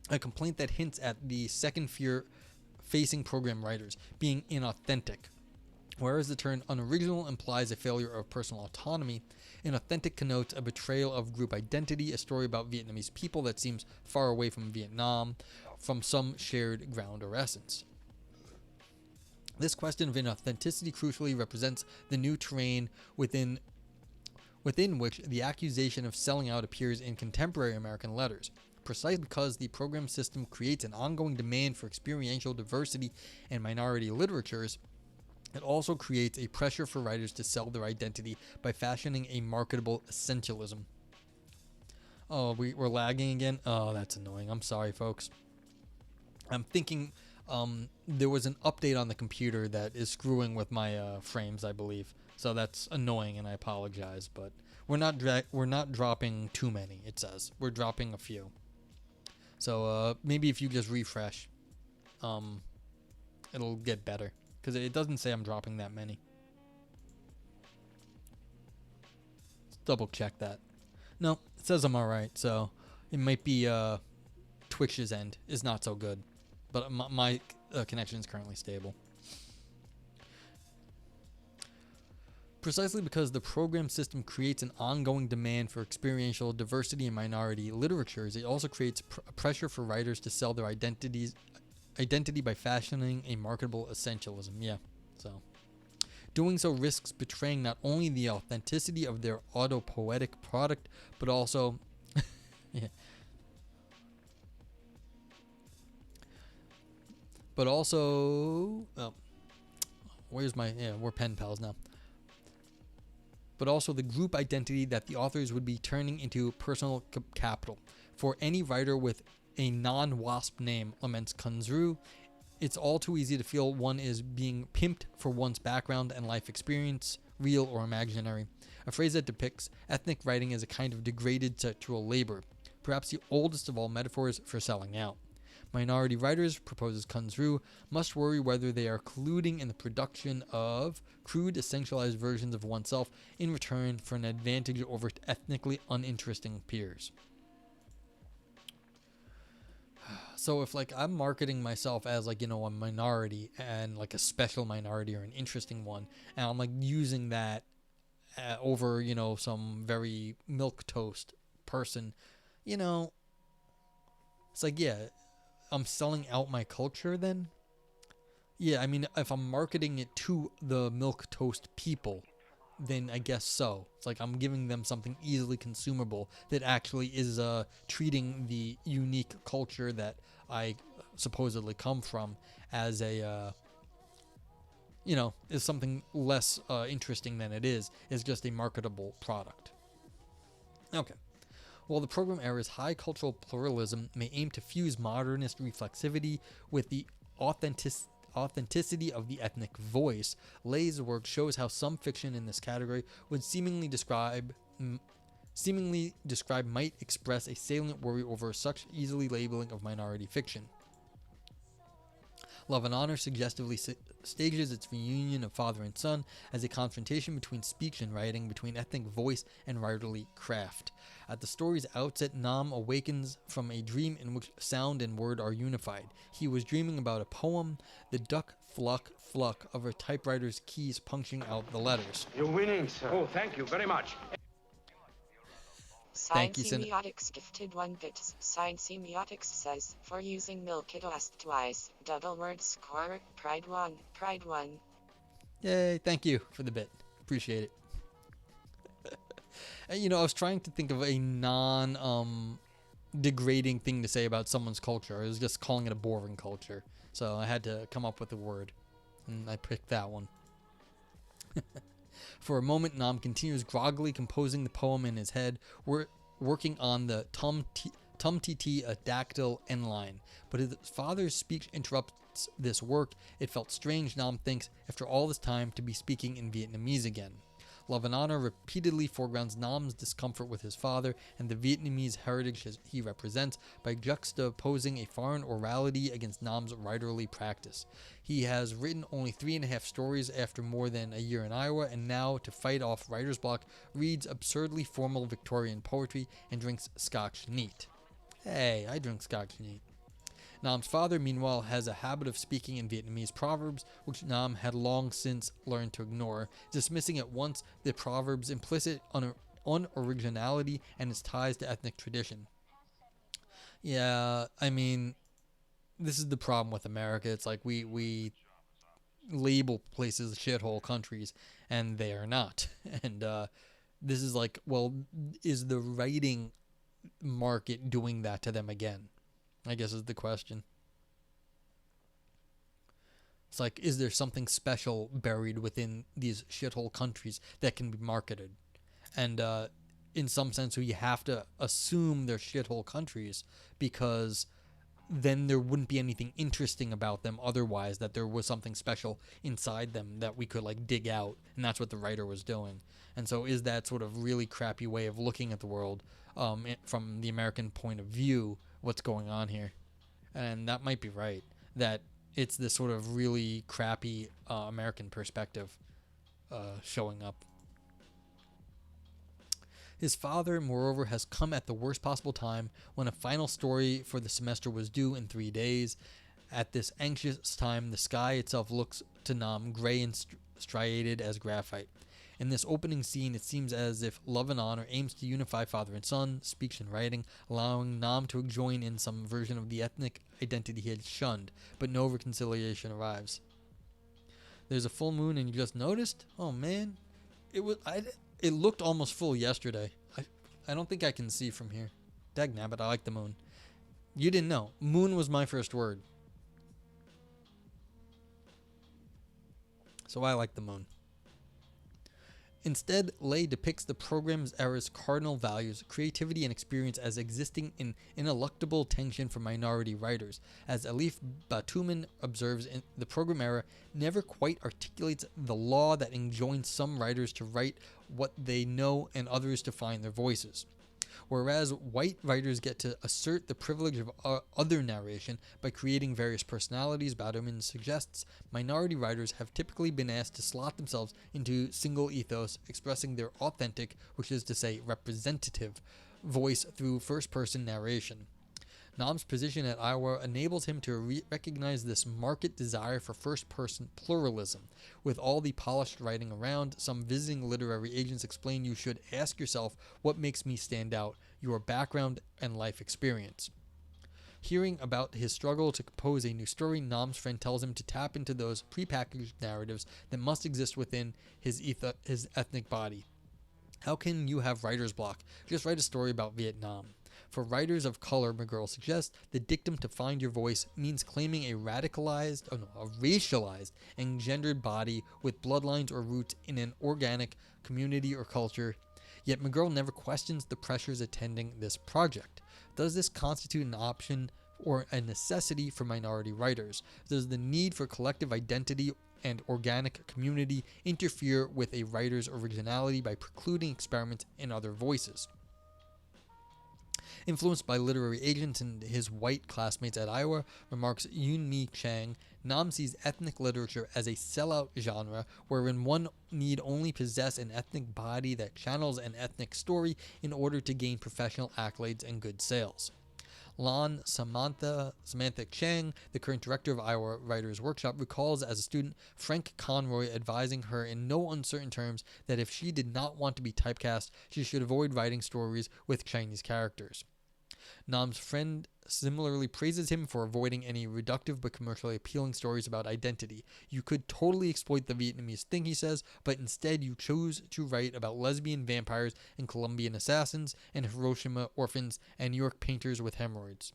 A complaint that hints at the second fear facing program writers, being inauthentic. Whereas the term unoriginal implies a failure of personal autonomy, inauthentic connotes a betrayal of group identity, a story about Vietnamese people that seems far away from Vietnam, from some shared ground or essence. This question of inauthenticity crucially represents the new terrain within which the accusation of selling out appears in contemporary American letters. Precisely because the program system creates an ongoing demand for experiential diversity and minority literatures, it also creates a pressure for writers to sell their identity by fashioning a marketable essentialism. Oh, we're lagging again? Oh, that's annoying. I'm sorry, folks. I'm thinking there was an update on the computer that is screwing with my frames, I believe. So that's annoying, and I apologize. But we're not dropping too many, it says. We're dropping a few. So maybe if you just refresh, it'll get better. Because it doesn't say I'm dropping that many. Let's double check that. No, it says I'm alright. So It might be Twitch's end is not so good, but my connection is currently stable. Precisely because the program system creates an ongoing demand for experiential diversity in minority literatures, it also creates pressure for writers to sell their identity by fashioning a marketable essentialism. Yeah, so doing so risks betraying not only the authenticity of their autopoetic product, but also yeah, but also we're pen pals now. But also the group identity that the authors would be turning into personal capital. For any writer with a non-WASP name, laments Kunzru, it's all too easy to feel one is being pimped for one's background and life experience, real or imaginary. A phrase that depicts ethnic writing as a kind of degraded sexual labor, perhaps the oldest of all metaphors for selling out. Minority writers, proposes Kunzru, must worry whether they are colluding in the production of crude, essentialized versions of oneself in return for an advantage over ethnically uninteresting peers. So if like I'm marketing myself as like, a minority and like a special minority or an interesting one, and I'm like using that over, some very milquetoast person, it's like, yeah, I'm selling out my culture then? Yeah, I mean, if I'm marketing it to the milquetoast people, then I guess so. It's like I'm giving them something easily consumable that actually is treating the unique culture that I supposedly come from as a, is something less interesting than it is just a marketable product. Okay. While the program era's high cultural pluralism may aim to fuse modernist reflexivity with the authenticity of the ethnic voice, Lay's work shows how some fiction in this category would seemingly describe might express a salient worry over such easily labeling of minority fiction. Love and Honor suggestively stages its reunion of father and son as a confrontation between speech and writing, between ethnic voice and writerly craft. At the story's outset, Nam awakens from a dream in which sound and word are unified. He was dreaming about a poem, the duck fluck fluck of a typewriter's keys punching out the letters. You're winning, sir. Oh, thank you very much. Thank you, Semiotics gifted 1 bit. Sign Semiotics says, for using milquetoast twice, double word score, pride 1. Yay, thank you for the bit. Appreciate it. And, I was trying to think of a non-degrading thing to say about someone's culture. I was just calling it a boring culture. So I had to come up with a word. And I picked that one. For a moment, Nam continues groggily composing the poem in his head, working on the tum-tee a dactyl end line. But his father's speech interrupts this work. It felt strange, Nam thinks, after all this time, to be speaking in Vietnamese again. Love and Honor repeatedly foregrounds Nam's discomfort with his father and the Vietnamese heritage he represents by juxtaposing a foreign orality against Nam's writerly practice. He has written only 3.5 stories after more than a year in Iowa, and now, to fight off writer's block, reads absurdly formal Victorian poetry and drinks Scotch neat. Hey, I drink Scotch neat. Nam's father, meanwhile, has a habit of speaking in Vietnamese proverbs, which Nam had long since learned to ignore, dismissing at once the proverb's implicit unoriginality and its ties to ethnic tradition. Yeah, I mean, this is the problem with America. It's like we label places shithole countries, and they are not. And this is like, well, is the writing market doing that to them again? I guess is the question. It's like, is there something special buried within these shithole countries that can be marketed? And in some sense, we have to assume they're shithole countries because then there wouldn't be anything interesting about them otherwise, that there was something special inside them that we could like dig out. And that's what the writer was doing. And so is that sort of really crappy way of looking at the world from the American point of view what's going on here? And that might be right, that it's this sort of really crappy American perspective showing up. His father, moreover, has come at the worst possible time when a final story for the semester was due in 3 days. At this anxious time, the sky itself looks to Nam gray and striated as graphite. In this opening scene, it seems as if Love and Honor aims to unify father and son, speech and writing, allowing Nam to join in some version of the ethnic identity he had shunned, but no reconciliation arrives. There's a full moon and you just noticed? Oh man, it looked almost full yesterday. I don't think I can see from here. Dagnabbit, I like the moon. You didn't know. Moon was my first word. So I like the moon. Instead, Lay depicts the program's era's cardinal values, creativity and experience as existing in ineluctable tension for minority writers. As Elif Batuman observes, the program era never quite articulates the law that enjoins some writers to write what they know and others to find their voices. Whereas white writers get to assert the privilege of other narration by creating various personalities, Batuman suggests, minority writers have typically been asked to slot themselves into single ethos, expressing their authentic, which is to say representative, voice through first-person narration. Nam's position at Iowa enables him to recognize this market desire for first-person pluralism. With all the polished writing around, some visiting literary agents explain you should ask yourself what makes me stand out, your background and life experience. Hearing about his struggle to compose a new story, Nam's friend tells him to tap into those prepackaged narratives that must exist within his ethnic body. How can you have writer's block? Just write a story about Vietnam. For writers of color, McGurl suggests, the dictum to find your voice means claiming a racialized and gendered body with bloodlines or roots in an organic community or culture. Yet McGurl never questions the pressures attending this project. Does this constitute an option or a necessity for minority writers? Does the need for collective identity and organic community interfere with a writer's originality by precluding experiments in other voices? Influenced by literary agents and his white classmates at Iowa, remarks Yun-Mi Chang, Nam sees ethnic literature as a sellout genre wherein one need only possess an ethnic body that channels an ethnic story in order to gain professional accolades and good sales. Samantha Chang, the current director of Iowa Writers Workshop, recalls as a student Frank Conroy advising her in no uncertain terms that if she did not want to be typecast, she should avoid writing stories with Chinese characters. Nam's friend similarly praises him for avoiding any reductive but commercially appealing stories about identity. You could totally exploit the Vietnamese thing, he says, but instead you choose to write about lesbian vampires and Colombian assassins and Hiroshima orphans and New York painters with hemorrhoids.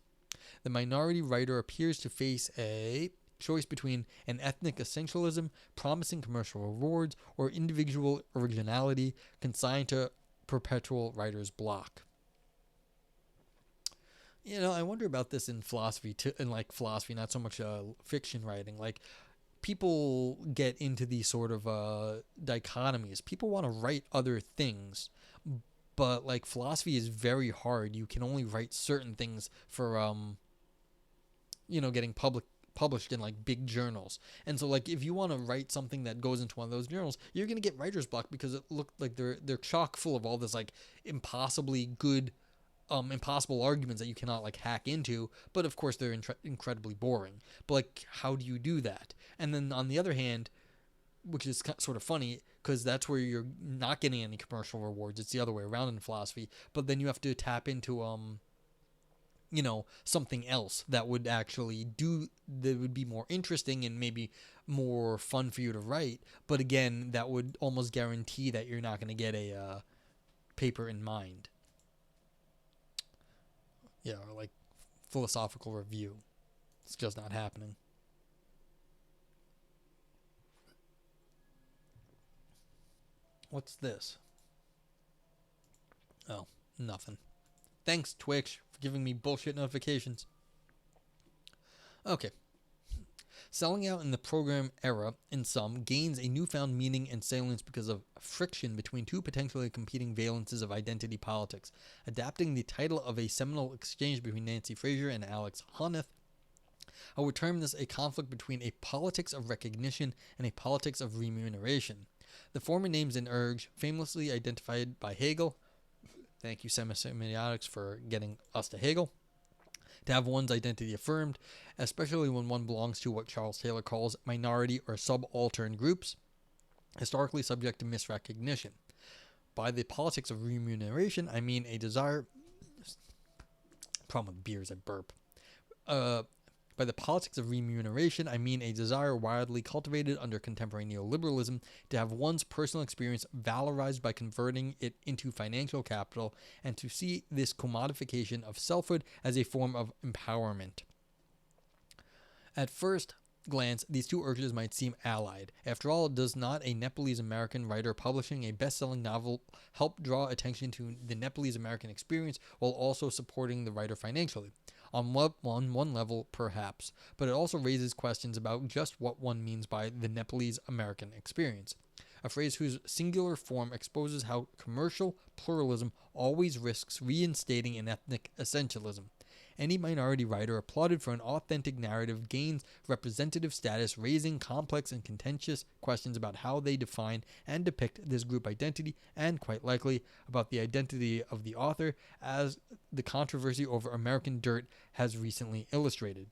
The minority writer appears to face a choice between an ethnic essentialism, promising commercial rewards, or individual originality consigned to perpetual writer's block. You know, I wonder about this in philosophy too, in like philosophy, not so much fiction writing. Like, people get into these sort of dichotomies. People want to write other things, but like philosophy is very hard. You can only write certain things for getting published in like big journals. And so like if you want to write something that goes into one of those journals, you're gonna get writer's block because it looked like they're chock full of all this like impossible arguments that you cannot like hack into, but of course they're incredibly boring. But like, how do you do that? And then on the other hand, which is sort of funny because that's where you're not getting any commercial rewards. It's the other way around in philosophy. But then you have to tap into something else that would be more interesting and maybe more fun for you to write. But again, that would almost guarantee that you're not going to get a paper in mind. Yeah, or like philosophical review. It's just not happening. What's this? Oh, nothing. Thanks, Twitch, for giving me bullshit notifications. Okay. Selling out in the program era, in sum, gains a newfound meaning and salience because of friction between two potentially competing valences of identity politics. Adapting the title of a seminal exchange between Nancy Fraser and Alex Honneth, I would term this a conflict between a politics of recognition and a politics of remuneration. The former names an urge, famously identified by Hegel, Thank you, semiotics, for getting us to Hegel. To have one's identity affirmed, especially when one belongs to what Charles Taylor calls minority or subaltern groups, historically subject to misrecognition. By the politics of remuneration, I mean a desire... Problem with beers, I burp. By the politics of remuneration, I mean a desire widely cultivated under contemporary neoliberalism to have one's personal experience valorized by converting it into financial capital, and to see this commodification of selfhood as a form of empowerment. At first glance, these two urges might seem allied. After all, does not a Nepalese-American writer publishing a best-selling novel help draw attention to the Nepalese-American experience while also supporting the writer financially? On one level, perhaps, but it also raises questions about just what one means by the Nepalese-American experience, a phrase whose singular form exposes how commercial pluralism always risks reinstating an ethnic essentialism. Any minority writer applauded for an authentic narrative gains representative status, raising complex and contentious questions about how they define and depict this group identity, and quite likely about the identity of the author, as the controversy over American Dirt has recently illustrated.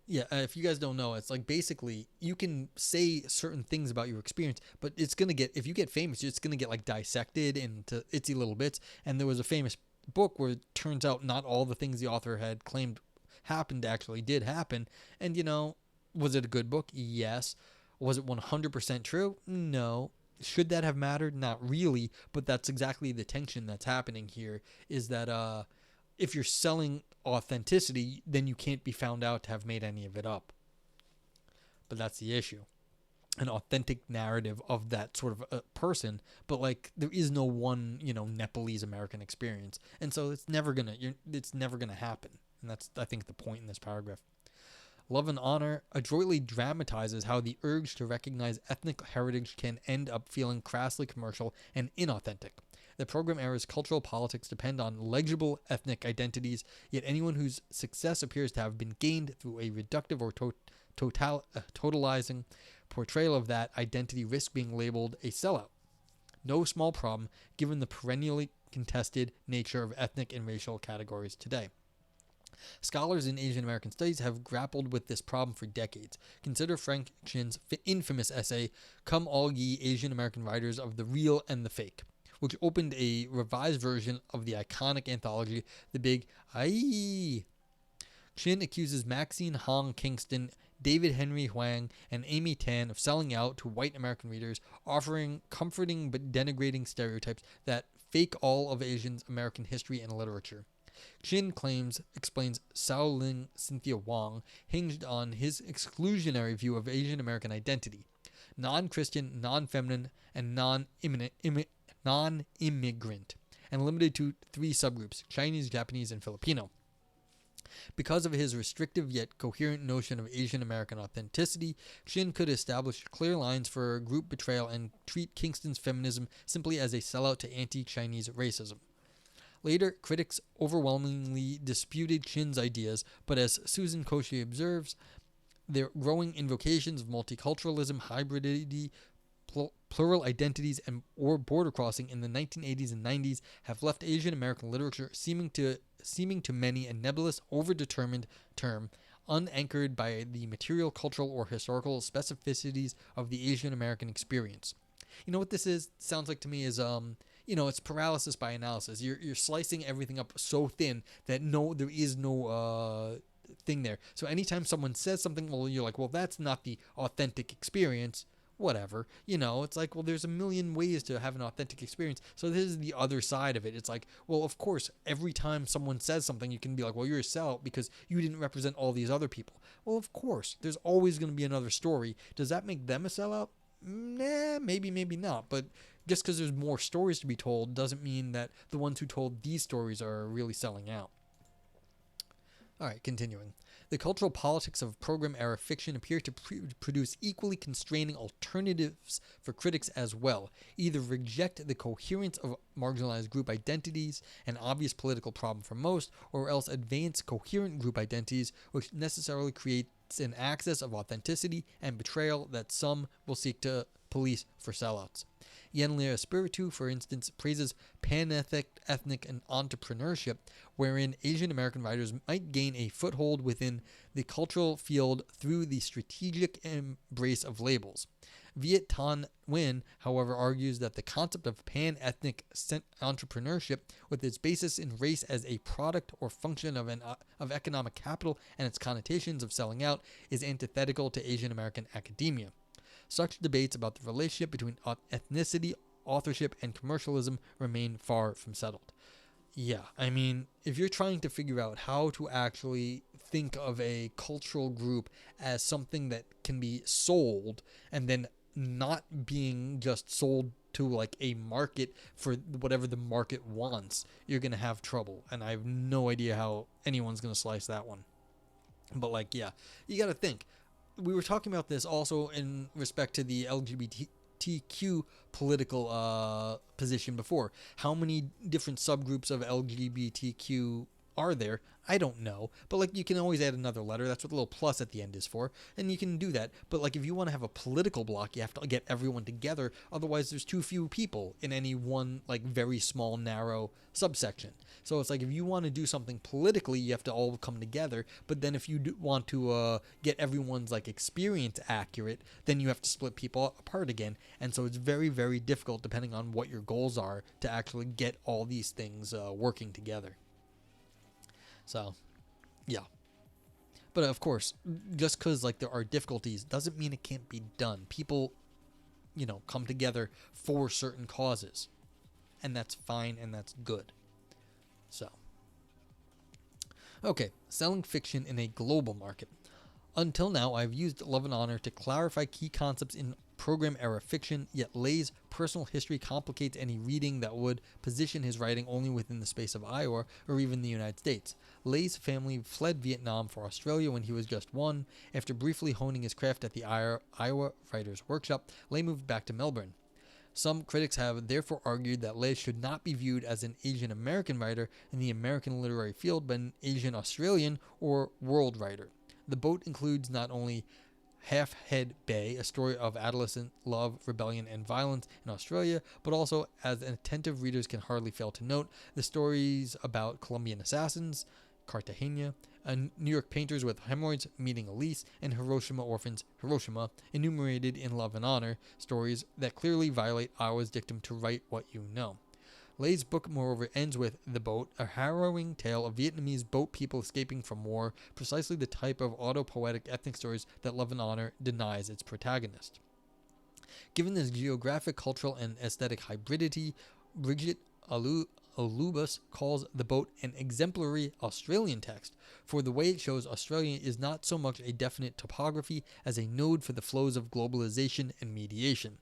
Yeah, if you guys don't know, it's like basically you can say certain things about your experience, but it's going to get, if you get famous, it's going to get like dissected into itsy little bits. And there was a famous book where it turns out not all the things the author had claimed happened actually did happen. And, you know, was it a good book? Yes. Was it 100% true? No. Should that have mattered? Not really. But that's exactly the tension that's happening here, is that if you're selling authenticity, then you can't be found out to have made any of it up. But that's the issue. An authentic narrative of that sort of a person, but like there is no one, you know, Nepalese American experience, and so it's never gonna happen. And that's, I think, the point in this paragraph. Love and Honor adroitly dramatizes how the urge to recognize ethnic heritage can end up feeling crassly commercial and inauthentic. The program era's cultural politics depend on legible ethnic identities, yet anyone whose success appears to have been gained through a reductive or totalizing portrayal of that identity risks being labeled a sellout. No small problem, given the perennially contested nature of ethnic and racial categories today. Scholars in Asian American studies have grappled with this problem for decades. Consider Frank Chin's infamous essay, Come All Ye Asian American Writers of the Real and the Fake, which opened a revised version of the iconic anthology, The Big Aye. Chin accuses Maxine Hong Kingston, David Henry Hwang, and Amy Tan of selling out to white American readers, offering comforting but denigrating stereotypes that fake all of Asian American history and literature. Chin explains Shaolin Cynthia Wong hinged on his exclusionary view of Asian American identity, non-Christian, non-feminine, and non-immigrant, and limited to three subgroups: Chinese, Japanese, and Filipino. Because of his restrictive yet coherent notion of Asian American authenticity, Chin could establish clear lines for group betrayal and treat Kingston's feminism simply as a sellout to anti-Chinese racism. Later, critics overwhelmingly disputed Chin's ideas, but as Susan Koshy observes, their growing invocations of multiculturalism, hybridity, plural identities, or border crossing in the 1980s and 90s have left Asian American literature seeming to many a nebulous, overdetermined term, unanchored by the material, cultural, or historical specificities of the Asian American experience. You know what this is? Sounds like to me is it's paralysis by analysis. You're slicing everything up so thin that there is no thing there. So anytime someone says something, well, you're like, well, that's not the authentic experience. Whatever, it's like, well, there's a million ways to have an authentic experience. So this is the other side of it. It's like, well, of course, every time someone says something, you can be like, well, you're a sellout because you didn't represent all these other people. Well, of course, there's always going to be another story. Does that make them a sellout? Nah, maybe not. But just because there's more stories to be told doesn't mean that the ones who told these stories are really selling out. All right, continuing. The cultural politics of program-era fiction appear to produce equally constraining alternatives for critics as well. Either reject the coherence of marginalized group identities, an obvious political problem for most, or else advance coherent group identities, which necessarily creates an axis of authenticity and betrayal that some will seek to police for sellouts. Yenlia Espiritu, for instance, praises pan-ethnic and entrepreneurship, wherein Asian American writers might gain a foothold within the cultural field through the strategic embrace of labels. Viet Thanh Nguyen, however, argues that the concept of pan-ethnic entrepreneurship, with its basis in race as a product or function of economic capital and its connotations of selling out, is antithetical to Asian American academia. Such debates about the relationship between ethnicity, authorship, and commercialism remain far from settled. Yeah, I mean, if you're trying to figure out how to actually think of a cultural group as something that can be sold and then not being just sold to like a market for whatever the market wants, you're going to have trouble. And I have no idea how anyone's going to slice that one. But like, yeah, you got to think. We were talking about this also in respect to the LGBTQ political position before. How many different subgroups of LGBTQ are there? I don't know, but like you can always add another letter. That's what the little plus at the end is for, and you can do that. But like if you want to have a political block, you have to get everyone together. Otherwise, there's too few people in any one like very small narrow subsection. So it's like if you want to do something politically, you have to all come together. But then if you want to get everyone's like experience accurate, then you have to split people apart again. And so it's very, very difficult depending on what your goals are to actually get all these things working together. So, yeah. But of course, just because like there are difficulties doesn't mean it can't be done. People, come together for certain causes, and that's fine and that's good. So, okay, selling fiction in a global market. Until now, I've used Love and Honor to clarify key concepts in program era fiction, yet Leigh's personal history complicates any reading that would position his writing only within the space of Iowa or even the United States. Leigh's family fled Vietnam for Australia when he was just 1. After briefly honing his craft at the Iowa Writers' Workshop, Leigh moved back to Melbourne. Some critics have therefore argued that Leigh should not be viewed as an Asian American writer in the American literary field, but an Asian Australian or world writer. The boat includes not only Half Head Bay, a story of adolescent love, rebellion, and violence in Australia, but also, as attentive readers can hardly fail to note, the stories about Colombian assassins, Cartagena, New York painters with hemorrhoids meeting Elise, and Hiroshima orphans Hiroshima, enumerated in Love and Honor, stories that clearly violate Iowa's dictum to write what you know. Leigh's book, moreover, ends with The Boat, a harrowing tale of Vietnamese boat people escaping from war, precisely the type of autopoetic ethnic stories that Love and Honor denies its protagonist. Given this geographic, cultural, and aesthetic hybridity, Bridget Olubus calls The Boat an exemplary Australian text, for the way it shows Australia is not so much a definite topography as a node for the flows of globalization and mediation.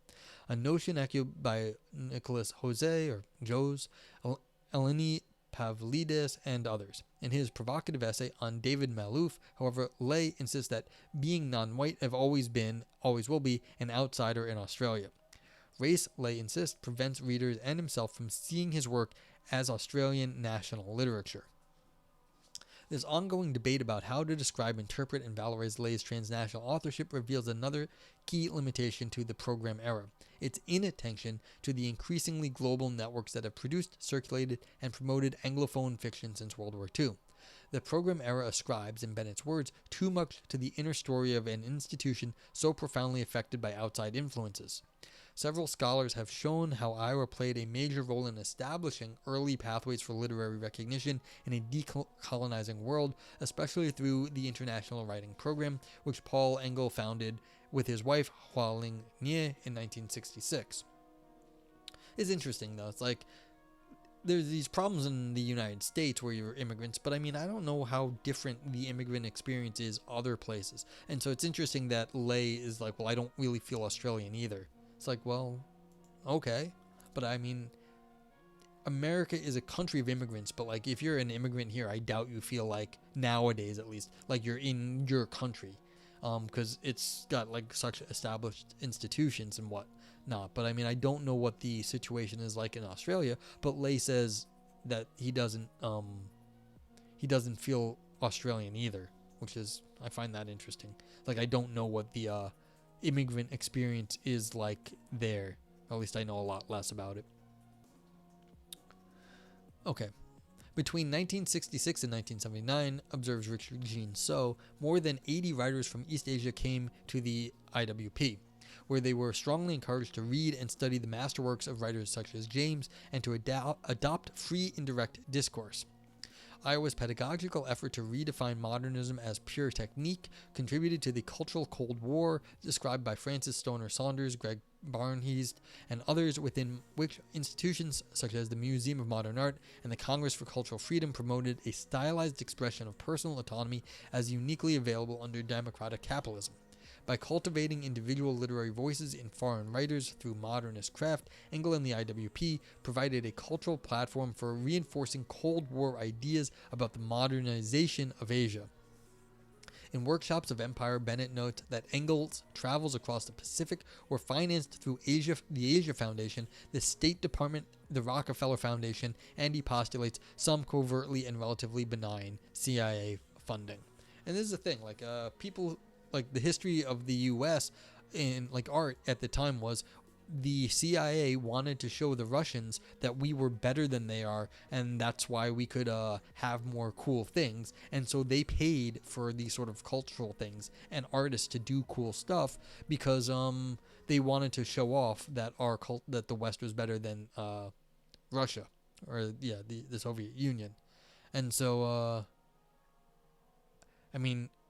A notion echoed by Nicholas Jose, Eleni Pavlidis, and others. In his provocative essay on David Malouf, however, Leigh insists that being non-white have always been, always will be, an outsider in Australia. Race, Leigh insists, prevents readers and himself from seeing his work as Australian national literature. This ongoing debate about how to describe, interpret, and valorize Leigh's transnational authorship reveals another key limitation to the program era: its inattention to the increasingly global networks that have produced, circulated, and promoted Anglophone fiction since World War II. The program era ascribes, in Bennett's words, too much to the inner story of an institution so profoundly affected by outside influences. Several scholars have shown how Iowa played a major role in establishing early pathways for literary recognition in a decolonizing world, especially through the International Writing Program, which Paul Engel founded with his wife Hua Ling Nie in 1966. It's interesting, though. It's like there's these problems in the United States where you're immigrants, but I mean, I don't know how different the immigrant experience is other places. And so it's interesting that Leigh is like, well, I don't really feel Australian either. It's like, well, okay. But I mean, America is a country of immigrants, but like if you're an immigrant here, I doubt you feel like, nowadays at least, like you're in your country. Because it's got like such established institutions and whatnot. But I mean, I don't know what the situation is like in Australia, but Leigh says that he doesn't feel Australian either, which is, I find that interesting. Like, I don't know what the immigrant experience is like there. At least I know a lot less about it. Okay. Between 1966 and 1979, observes Richard Jean So, more than 80 writers from East Asia came to the IWP, where they were strongly encouraged to read and study the masterworks of writers such as James and to adopt free indirect discourse. Iowa's pedagogical effort to redefine modernism as pure technique contributed to the cultural Cold War described by Francis Stoner Saunders, Greg Barnheist, and others, within which institutions such as the Museum of Modern Art and the Congress for Cultural Freedom promoted a stylized expression of personal autonomy as uniquely available under democratic capitalism. By cultivating individual literary voices in foreign writers through modernist craft, Engel and the IWP provided a cultural platform for reinforcing Cold War ideas about the modernization of Asia. In Workshops of Empire, Bennett notes that Engel's travels across the Pacific were financed through the Asia Foundation, the State Department, the Rockefeller Foundation, and he postulates some covertly and relatively benign CIA funding. And this is the thing, people... Like, the history of the U.S. in, art at the time was the CIA wanted to show the Russians that we were better than they are, and that's why we could have more cool things. And so they paid for these sort of cultural things and artists to do cool stuff because they wanted to show off that that the West was better than Russia, or the Soviet Union. And so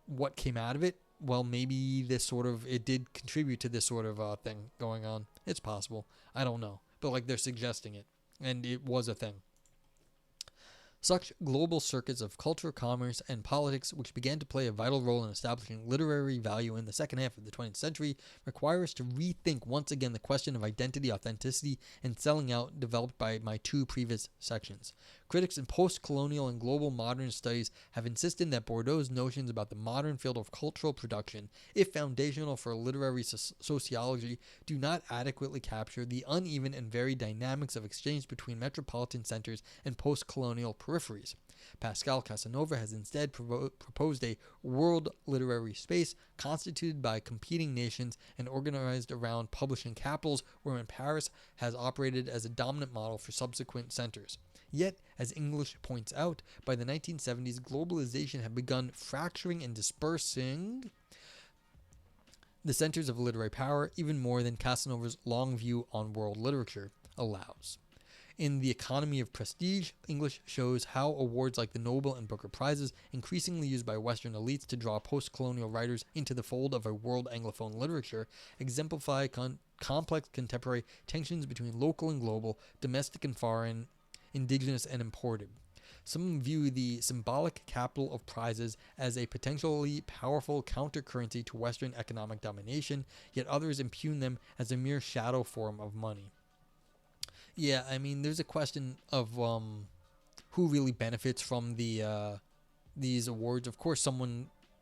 what came out of it? Well, maybe it did contribute to this sort of thing going on. It's possible. I don't know. But, they're suggesting it. And it was a thing. Such global circuits of culture, commerce, and politics, which began to play a vital role in establishing literary value in the second half of the 20th century, require us to rethink once again the question of identity, authenticity, and selling out developed by my two previous sections. Critics in post-colonial and global modern studies have insisted that Bourdieu's notions about the modern field of cultural production, if foundational for literary sociology, do not adequately capture the uneven and varied dynamics of exchange between metropolitan centers and post-colonial peripheries. Pascal Casanova has instead proposed a world literary space constituted by competing nations and organized around publishing capitals, wherein Paris has operated as a dominant model for subsequent centers. Yet, as English points out, by the 1970s, globalization had begun fracturing and dispersing the centers of literary power even more than Casanova's long view on world literature allows. In The Economy of Prestige, English shows how awards like the Nobel and Booker Prizes, increasingly used by Western elites to draw post-colonial writers into the fold of a world Anglophone literature, exemplify complex contemporary tensions between local and global, domestic and foreign, indigenous and imported. Some view the symbolic capital of prizes as a potentially powerful counter-currency to Western economic domination, yet others impugn them as a mere shadow form of money. Yeah, there's a question of who really benefits from these awards. Of course,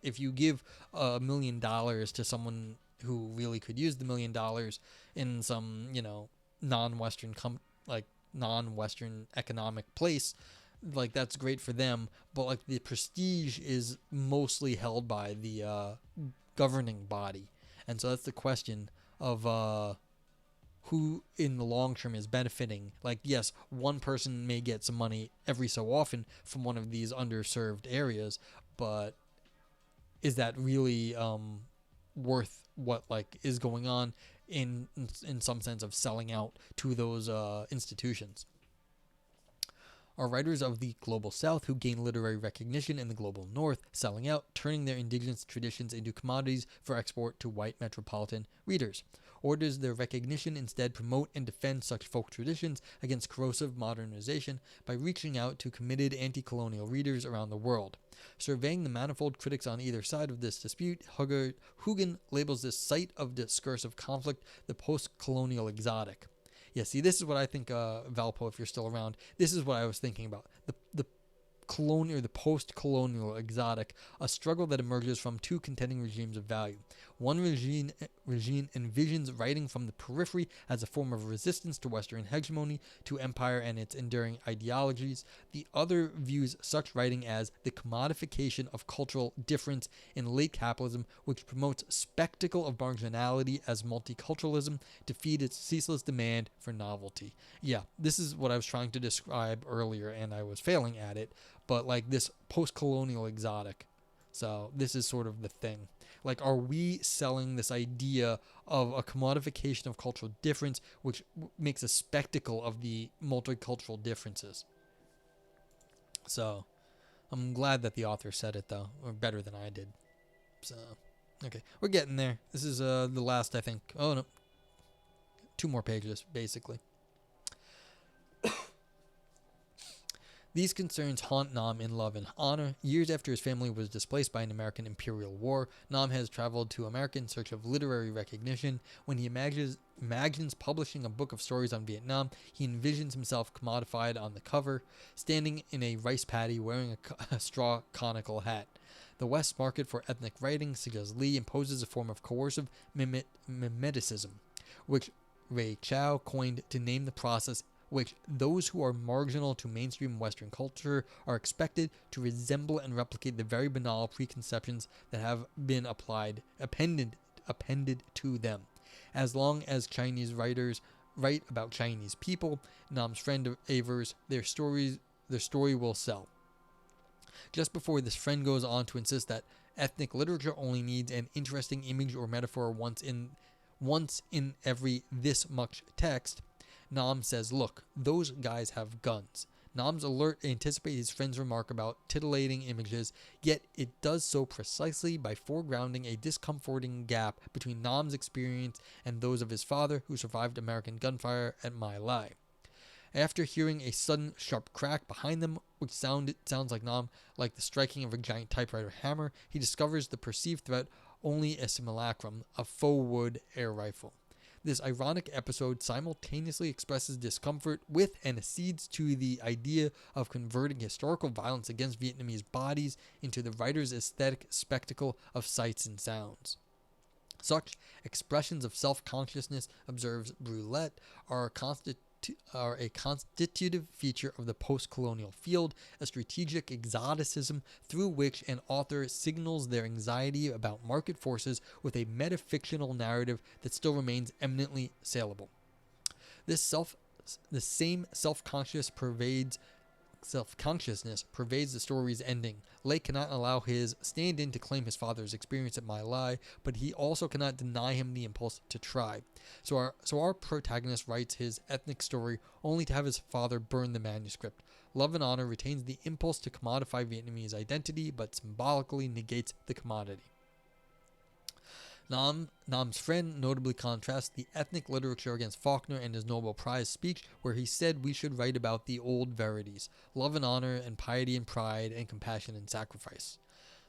if you give $1 million to someone who really could use the $1 million in some, non-Western non-Western economic place, that's great for them, but the prestige is mostly held by the governing body. And so that's the question of who in the long term is benefiting. Yes, one person may get some money every so often from one of these underserved areas, but is that really worth what is going on in some sense of selling out to those institutions? Are writers of the global South who gain literary recognition in the global North selling out, turning their indigenous traditions into commodities for export to white metropolitan readers? Or does their recognition instead promote and defend such folk traditions against corrosive modernization by reaching out to committed anti-colonial readers around the world? Surveying the manifold critics on either side of this dispute, Hugin labels this site of discursive conflict the post-colonial exotic. Yeah, see, this is what I think, Valpo, if you're still around, this is what I was thinking about. The colonial or the post-colonial exotic, a struggle that emerges from two contending regimes of value. One regime envisions writing from the periphery as a form of resistance to Western hegemony, to empire and its enduring ideologies. The other views such writing as the commodification of cultural difference in late capitalism, which promotes spectacle of marginality as multiculturalism to feed its ceaseless demand for novelty. Yeah, this is what I was trying to describe earlier, and I was failing at it, but like this post-colonial exotic. So this is sort of the thing. Like, are we selling this idea of a commodification of cultural difference, which makes a spectacle of the multicultural differences? So I'm glad that the author said it, though, or better than I did. So, okay, we're getting there. This is the last, I think. Oh, no. 2 more pages, basically. These concerns haunt Nam in Love and Honor. Years after his family was displaced by an American imperial war, Nam has traveled to America in search of literary recognition. When he imagines publishing a book of stories on Vietnam, he envisions himself commodified on the cover, standing in a rice paddy wearing a straw conical hat. The West's market for ethnic writing, suggests Lee, imposes a form of coercive mimeticism, which Ray Chow coined to name the process which those who are marginal to mainstream Western culture are expected to resemble and replicate the very banal preconceptions that have been appended to them. As long as Chinese writers write about Chinese people, Nam's friend avers, their story will sell. Just before this friend goes on to insist that ethnic literature only needs an interesting image or metaphor once in every this much text, Nam says, look, those guys have guns. Nam's alert anticipates his friend's remark about titillating images, yet it does so precisely by foregrounding a discomforting gap between Nam's experience and those of his father, who survived American gunfire at My Lai. After hearing a sudden sharp crack behind them, which sounds like Nam like the striking of a giant typewriter hammer, he discovers the perceived threat only a simulacrum, a faux wood air rifle. This ironic episode simultaneously expresses discomfort with and accedes to the idea of converting historical violence against Vietnamese bodies into the writer's aesthetic spectacle of sights and sounds. Such expressions of self-consciousness, observes Roulette, are a constitutive feature of the post-colonial field, a strategic exoticism through which an author signals their anxiety about market forces with a metafictional narrative that still remains eminently saleable. The same self-consciousness pervades the story's ending. Lei cannot allow his stand-in to claim his father's experience at My Lai, but he also cannot deny him the impulse to try. So our protagonist writes his ethnic story only to have his father burn the manuscript. Love and Honor retains the impulse to commodify Vietnamese identity, but symbolically negates the commodity. Nam's friend notably contrasts the ethnic literature against Faulkner and his Nobel Prize speech, where he said we should write about the old verities, love and honor and piety and pride and compassion and sacrifice.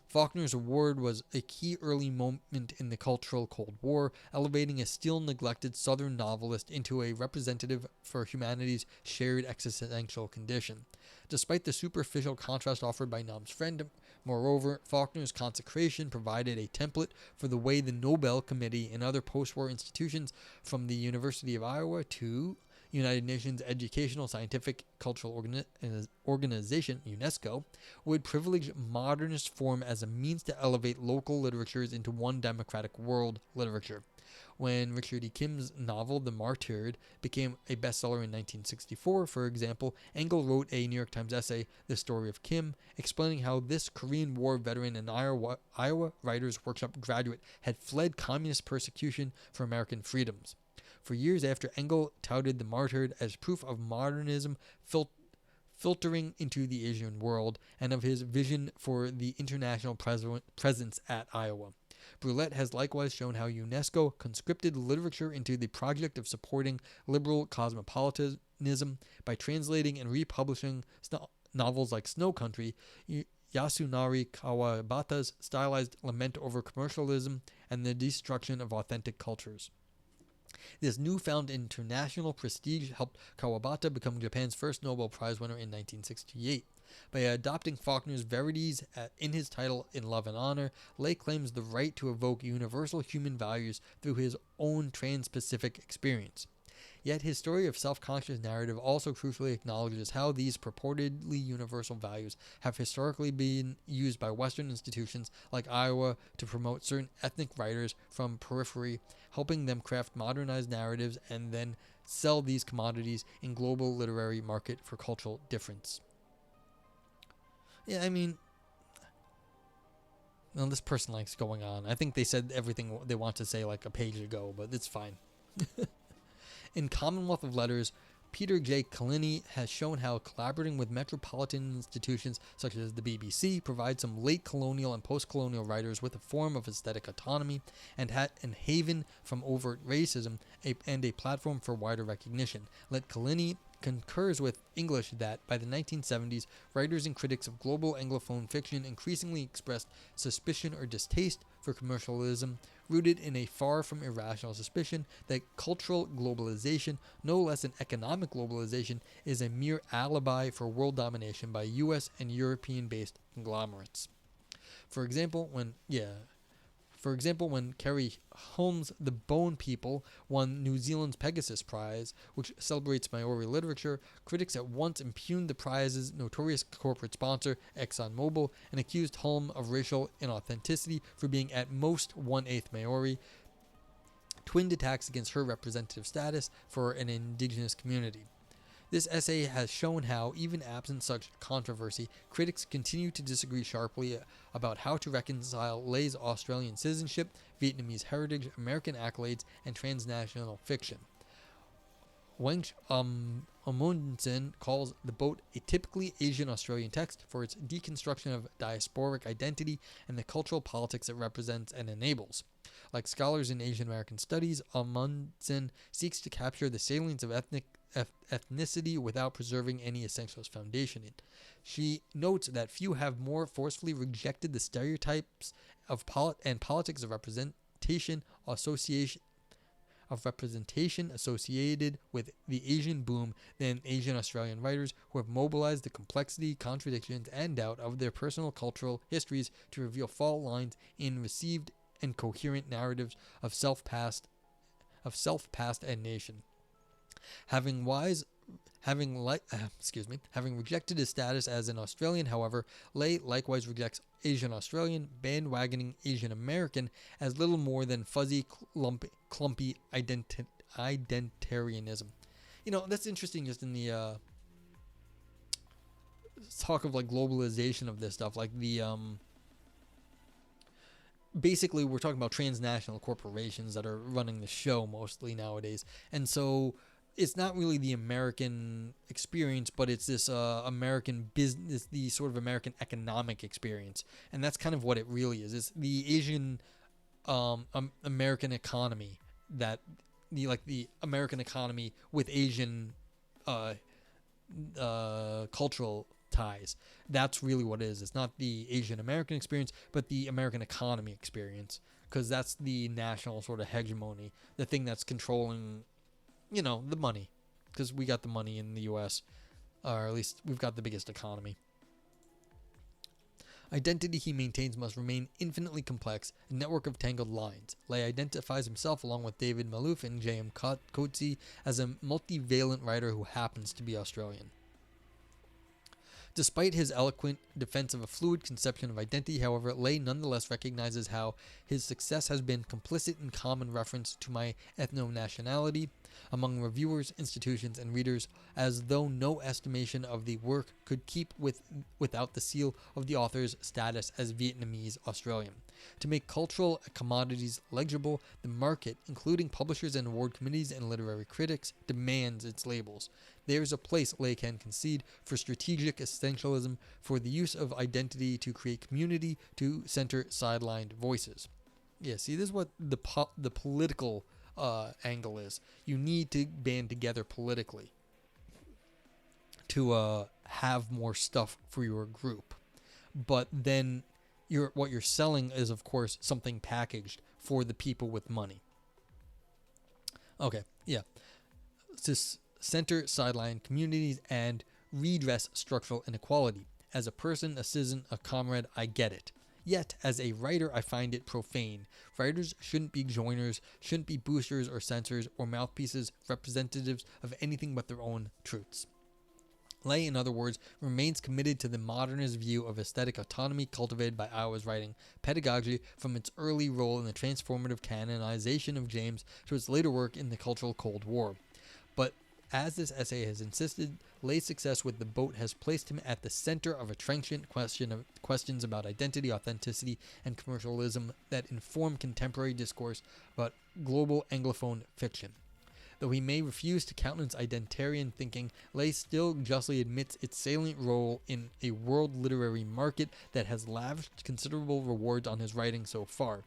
Faulkner's award was a key early moment in the cultural Cold War, elevating a still neglected Southern novelist into a representative for humanity's shared existential condition. Despite the superficial contrast offered by Nam's friend, moreover, Faulkner's consecration provided a template for the way the Nobel Committee and other post-war institutions, from the University of Iowa to United Nations Educational, Scientific, Cultural Organization, UNESCO, would privilege modernist form as a means to elevate local literatures into one democratic world literature. When Richard E. Kim's novel The Martyred became a bestseller in 1964, for example, Engel wrote a New York Times essay, The Story of Kim, explaining how this Korean War veteran and Iowa Writers Workshop graduate had fled communist persecution for American freedoms. For years after, Engel touted The Martyred as proof of modernism filtering into the Asian world and of his vision for the international presence at Iowa. Roulette has likewise shown how UNESCO conscripted literature into the project of supporting liberal cosmopolitanism by translating and republishing novels like Snow Country, Yasunari Kawabata's stylized lament over commercialism and the destruction of authentic cultures. This newfound international prestige helped Kawabata become Japan's first Nobel Prize winner in 1968. By adopting Faulkner's verities in his title In Love and Honor, Lay claims the right to evoke universal human values through his own trans-Pacific experience. Yet his story of self-conscious narrative also crucially acknowledges how these purportedly universal values have historically been used by Western institutions like Iowa to promote certain ethnic writers from periphery, helping them craft modernized narratives and then sell these commodities in global literary market for cultural difference. Yeah, I mean, well, this person likes going on. I think they said everything they want to say like a page ago, but it's fine. In Commonwealth of Letters, Peter J. Kalini has shown how collaborating with metropolitan institutions such as the BBC provides some late colonial and post-colonial writers with a form of aesthetic autonomy and haven from overt racism and a platform for wider recognition. Let Kalini concurs with English that, by the 1970s, writers and critics of global Anglophone fiction increasingly expressed suspicion or distaste for commercialism, rooted in a far from irrational suspicion that cultural globalization, no less than economic globalization, is a mere alibi for world domination by U.S. and European-based conglomerates. For example, when Kerry Holmes' The Bone People won New Zealand's Pegasus Prize, which celebrates Maori literature, critics at once impugned the prize's notorious corporate sponsor, ExxonMobil, and accused Holmes of racial inauthenticity for being at most one-eighth Maori, twinned attacks against her representative status for an indigenous community. This essay has shown how, even absent such controversy, critics continue to disagree sharply about how to reconcile Lay's Australian citizenship, Vietnamese heritage, American accolades, and transnational fiction. Wench Amundsen calls The Boat a typically Asian Australian text for its deconstruction of diasporic identity and the cultural politics it represents and enables. Like scholars in Asian American studies, Amundsen seeks to capture the salience of ethnicity without preserving any essential foundation in. She notes that few have more forcefully rejected the stereotypes of politics of representation associated with the Asian boom than Asian Australian writers who have mobilized the complexity, contradictions, and doubt of their personal cultural histories to reveal fault lines in received and coherent narratives of self past and nation. Having rejected his status as an Australian, however, Lay likewise rejects Asian Australian, bandwagoning Asian American as little more than fuzzy, clumpy identitarianism. You know, that's interesting just in the talk of like globalization of this stuff, like the basically we're talking about transnational corporations that are running the show mostly nowadays, and so it's not really the American experience, but it's this American business, the sort of American economic experience, and that's kind of what it really is. It's the Asian American economy, that the American economy with Asian cultural ties. That's really what it is. It's not the Asian American experience, but the American economy experience, because that's the national sort of hegemony, the thing that's controlling, you know, the money, because we got the money in the U.S., or at least we've got the biggest economy. Identity, he maintains, must remain infinitely complex, a network of tangled lines. Lay identifies himself, along with David Malouf and J.M. Coetzee, as a multivalent writer who happens to be Australian. Despite his eloquent defense of a fluid conception of identity, however, Lay nonetheless recognizes how his success has been complicit in common reference to my ethno-nationality among reviewers, institutions, and readers, as though no estimation of the work could keep without the seal of the author's status as Vietnamese Australian. To make cultural commodities legible, the market, including publishers and award committees and literary critics, demands its labels. There is a place, Lay can concede, for strategic essentialism, for the use of identity to create community, to center sidelined voices. Yeah, see, this is what the political angle is. You need to band together politically to have more stuff for your group. But then what you're selling is, of course, something packaged for the people with money. Okay, yeah. Center sideline communities and redress structural inequality. As a person, a citizen, a comrade, I get it. Yet, as a writer, I find it profane. Writers shouldn't be joiners, shouldn't be boosters or censors or mouthpieces, representatives of anything but their own truths. Lay, in other words, remains committed to the modernist view of aesthetic autonomy cultivated by Iowa's writing pedagogy from its early role in the transformative canonization of James to its later work in the cultural Cold War. But as this essay has insisted, Lay's success with The Boat has placed him at the center of a trenchant questions about identity, authenticity, and commercialism that inform contemporary discourse about global Anglophone fiction. Though he may refuse to countenance identitarian thinking, Lay still justly admits its salient role in a world literary market that has lavished considerable rewards on his writing so far.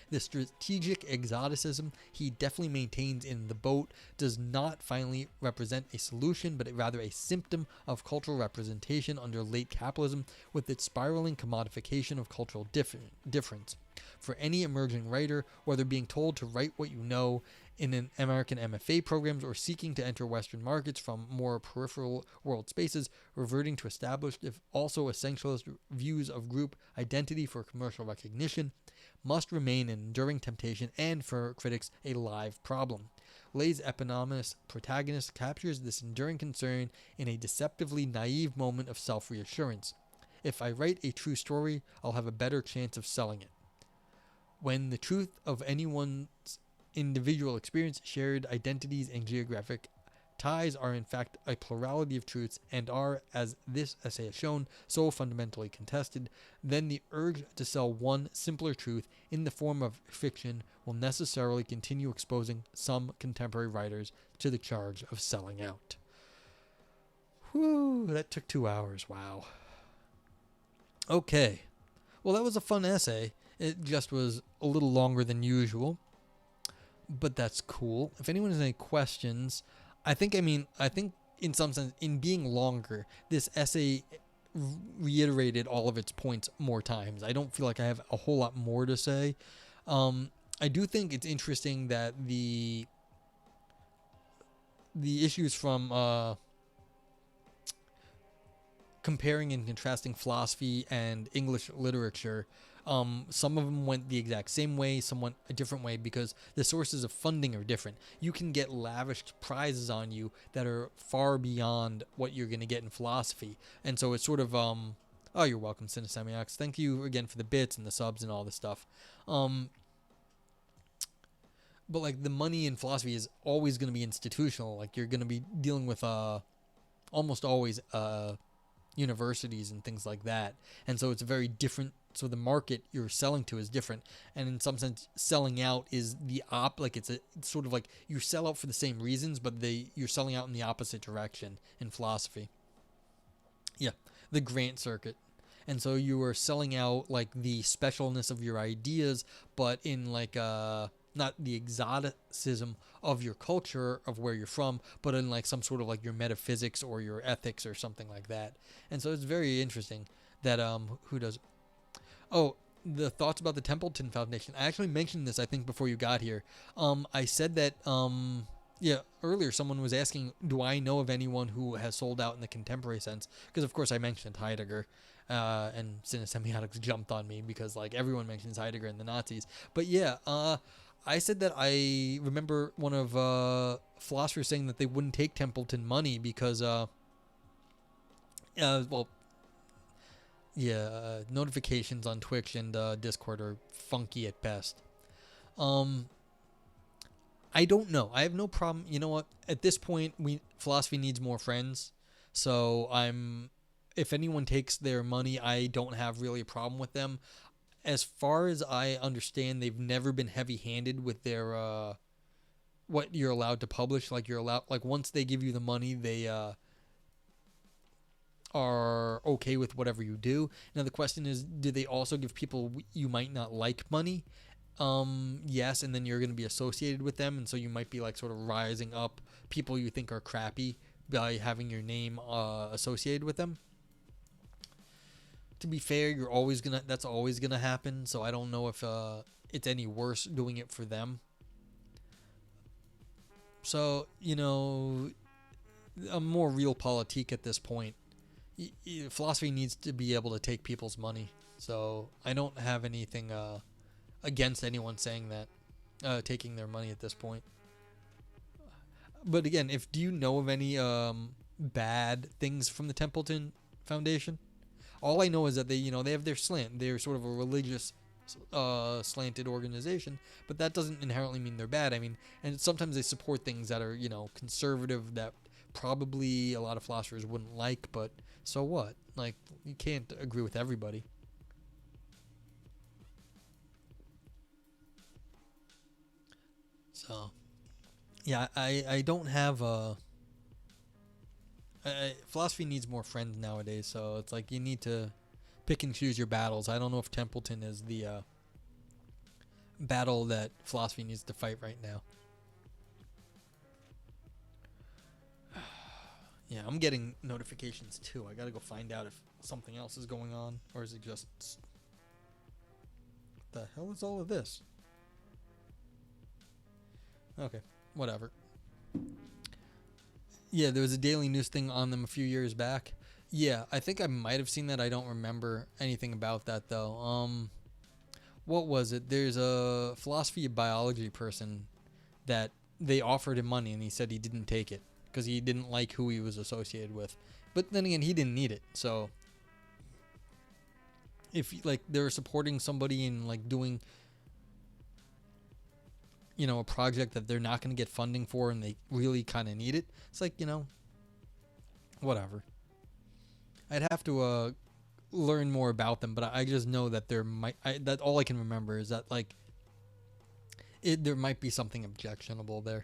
The strategic exoticism he definitely maintains in The Boat does not finally represent a solution, but rather a symptom of cultural representation under late capitalism with its spiraling commodification of cultural difference. For any emerging writer, whether being told to write what you know in an American MFA programs or seeking to enter Western markets from more peripheral world spaces, reverting to established, if also essentialist views of group identity for commercial recognition, must remain an enduring temptation and, for critics, a live problem. Lay's eponymous protagonist captures this enduring concern in a deceptively naive moment of self-reassurance. If I write a true story, I'll have a better chance of selling it. When the truth of anyone's individual experience, shared identities, and geographic ties are in fact a plurality of truths and are, as this essay has shown, so fundamentally contested, then the urge to sell one simpler truth in the form of fiction will necessarily continue exposing some contemporary writers to the charge of selling out. Whew, that took 2 hours. Wow. Okay. Well, that was a fun essay. It just was a little longer than usual, but that's cool. If anyone has any questions, I think in some sense, in being longer, this essay reiterated all of its points more times. I don't feel like I have a whole lot more to say. I do think it's interesting that the issues from comparing and contrasting philosophy and English literature, some of them went the exact same way, some went a different way because the sources of funding are different. You can get lavished prizes on you that are far beyond what you're going to get in philosophy. And so it's sort of, oh, you're welcome, Cinesemiacs. Thank you again for the bits and the subs and all this stuff. But like the money in philosophy is always going to be institutional. Like you're going to be dealing with almost always universities and things like that. And so it's a very different, so the market you're selling to is different. And in some sense, selling out is the it's sort of like you sell out for the same reasons, but you're selling out in the opposite direction in philosophy. Yeah, the grant circuit. And so you are selling out like the specialness of your ideas, but in like not the exoticism of your culture of where you're from, but in like some sort of like your metaphysics or your ethics or something like that. And so it's very interesting that who does. Oh, the thoughts about the Templeton Foundation. I actually mentioned this, I think, before you got here. I said that, earlier someone was asking, do I know of anyone who has sold out in the contemporary sense? Because, of course, I mentioned Heidegger, and Cinesemiotics jumped on me because, like, everyone mentions Heidegger and the Nazis. But, yeah, I said that I remember one of philosophers saying that they wouldn't take Templeton money because, notifications on Twitch and Discord are funky at best. I don't know. I have no problem. You know what? At this point, philosophy needs more friends. So if anyone takes their money, I don't have really a problem with them. As far as I understand, they've never been heavy-handed with their what you're allowed to publish. Like once they give you the money, they are okay with whatever you do. Now the question is, do they also give people you might not like money? Yes, and then you're going to be associated with them, and so you might be like sort of rising up people you think are crappy by having your name associated with them. To be fair, that's always gonna happen, so I don't know if it's any worse doing it for them. So, a more real politique at this point. philosophy needs to be able to take people's money. So I don't have anything against anyone saying that, taking their money at this point. But again, do you know of any bad things from the Templeton Foundation? All I know is that they have their slant. They're sort of a religious slanted organization, but that doesn't inherently mean they're bad. I mean, and sometimes they support things that are conservative, that probably a lot of philosophers wouldn't like, but so what? Like, you can't agree with everybody. So yeah, I don't have philosophy needs more friends nowadays, so it's like you need to pick and choose your battles. I don't know if Templeton is the battle that philosophy needs to fight right now. Yeah, I'm getting notifications too. I gotta go find out if something else is going on, or is it just... What the hell is all of this? Okay, whatever. Yeah, there was a daily news thing on them a few years back. Yeah, I think I might have seen that. I don't remember anything about that though. What was it? There's a philosophy of biology person that they offered him money and he said he didn't take it because he didn't like who he was associated with. But then again, he didn't need it. So if like they're supporting somebody and like doing a project that they're not going to get funding for and they really kind of need it, it's like, whatever. I'd have to learn more about them, but I just know that that all I can remember is that like there might be something objectionable there.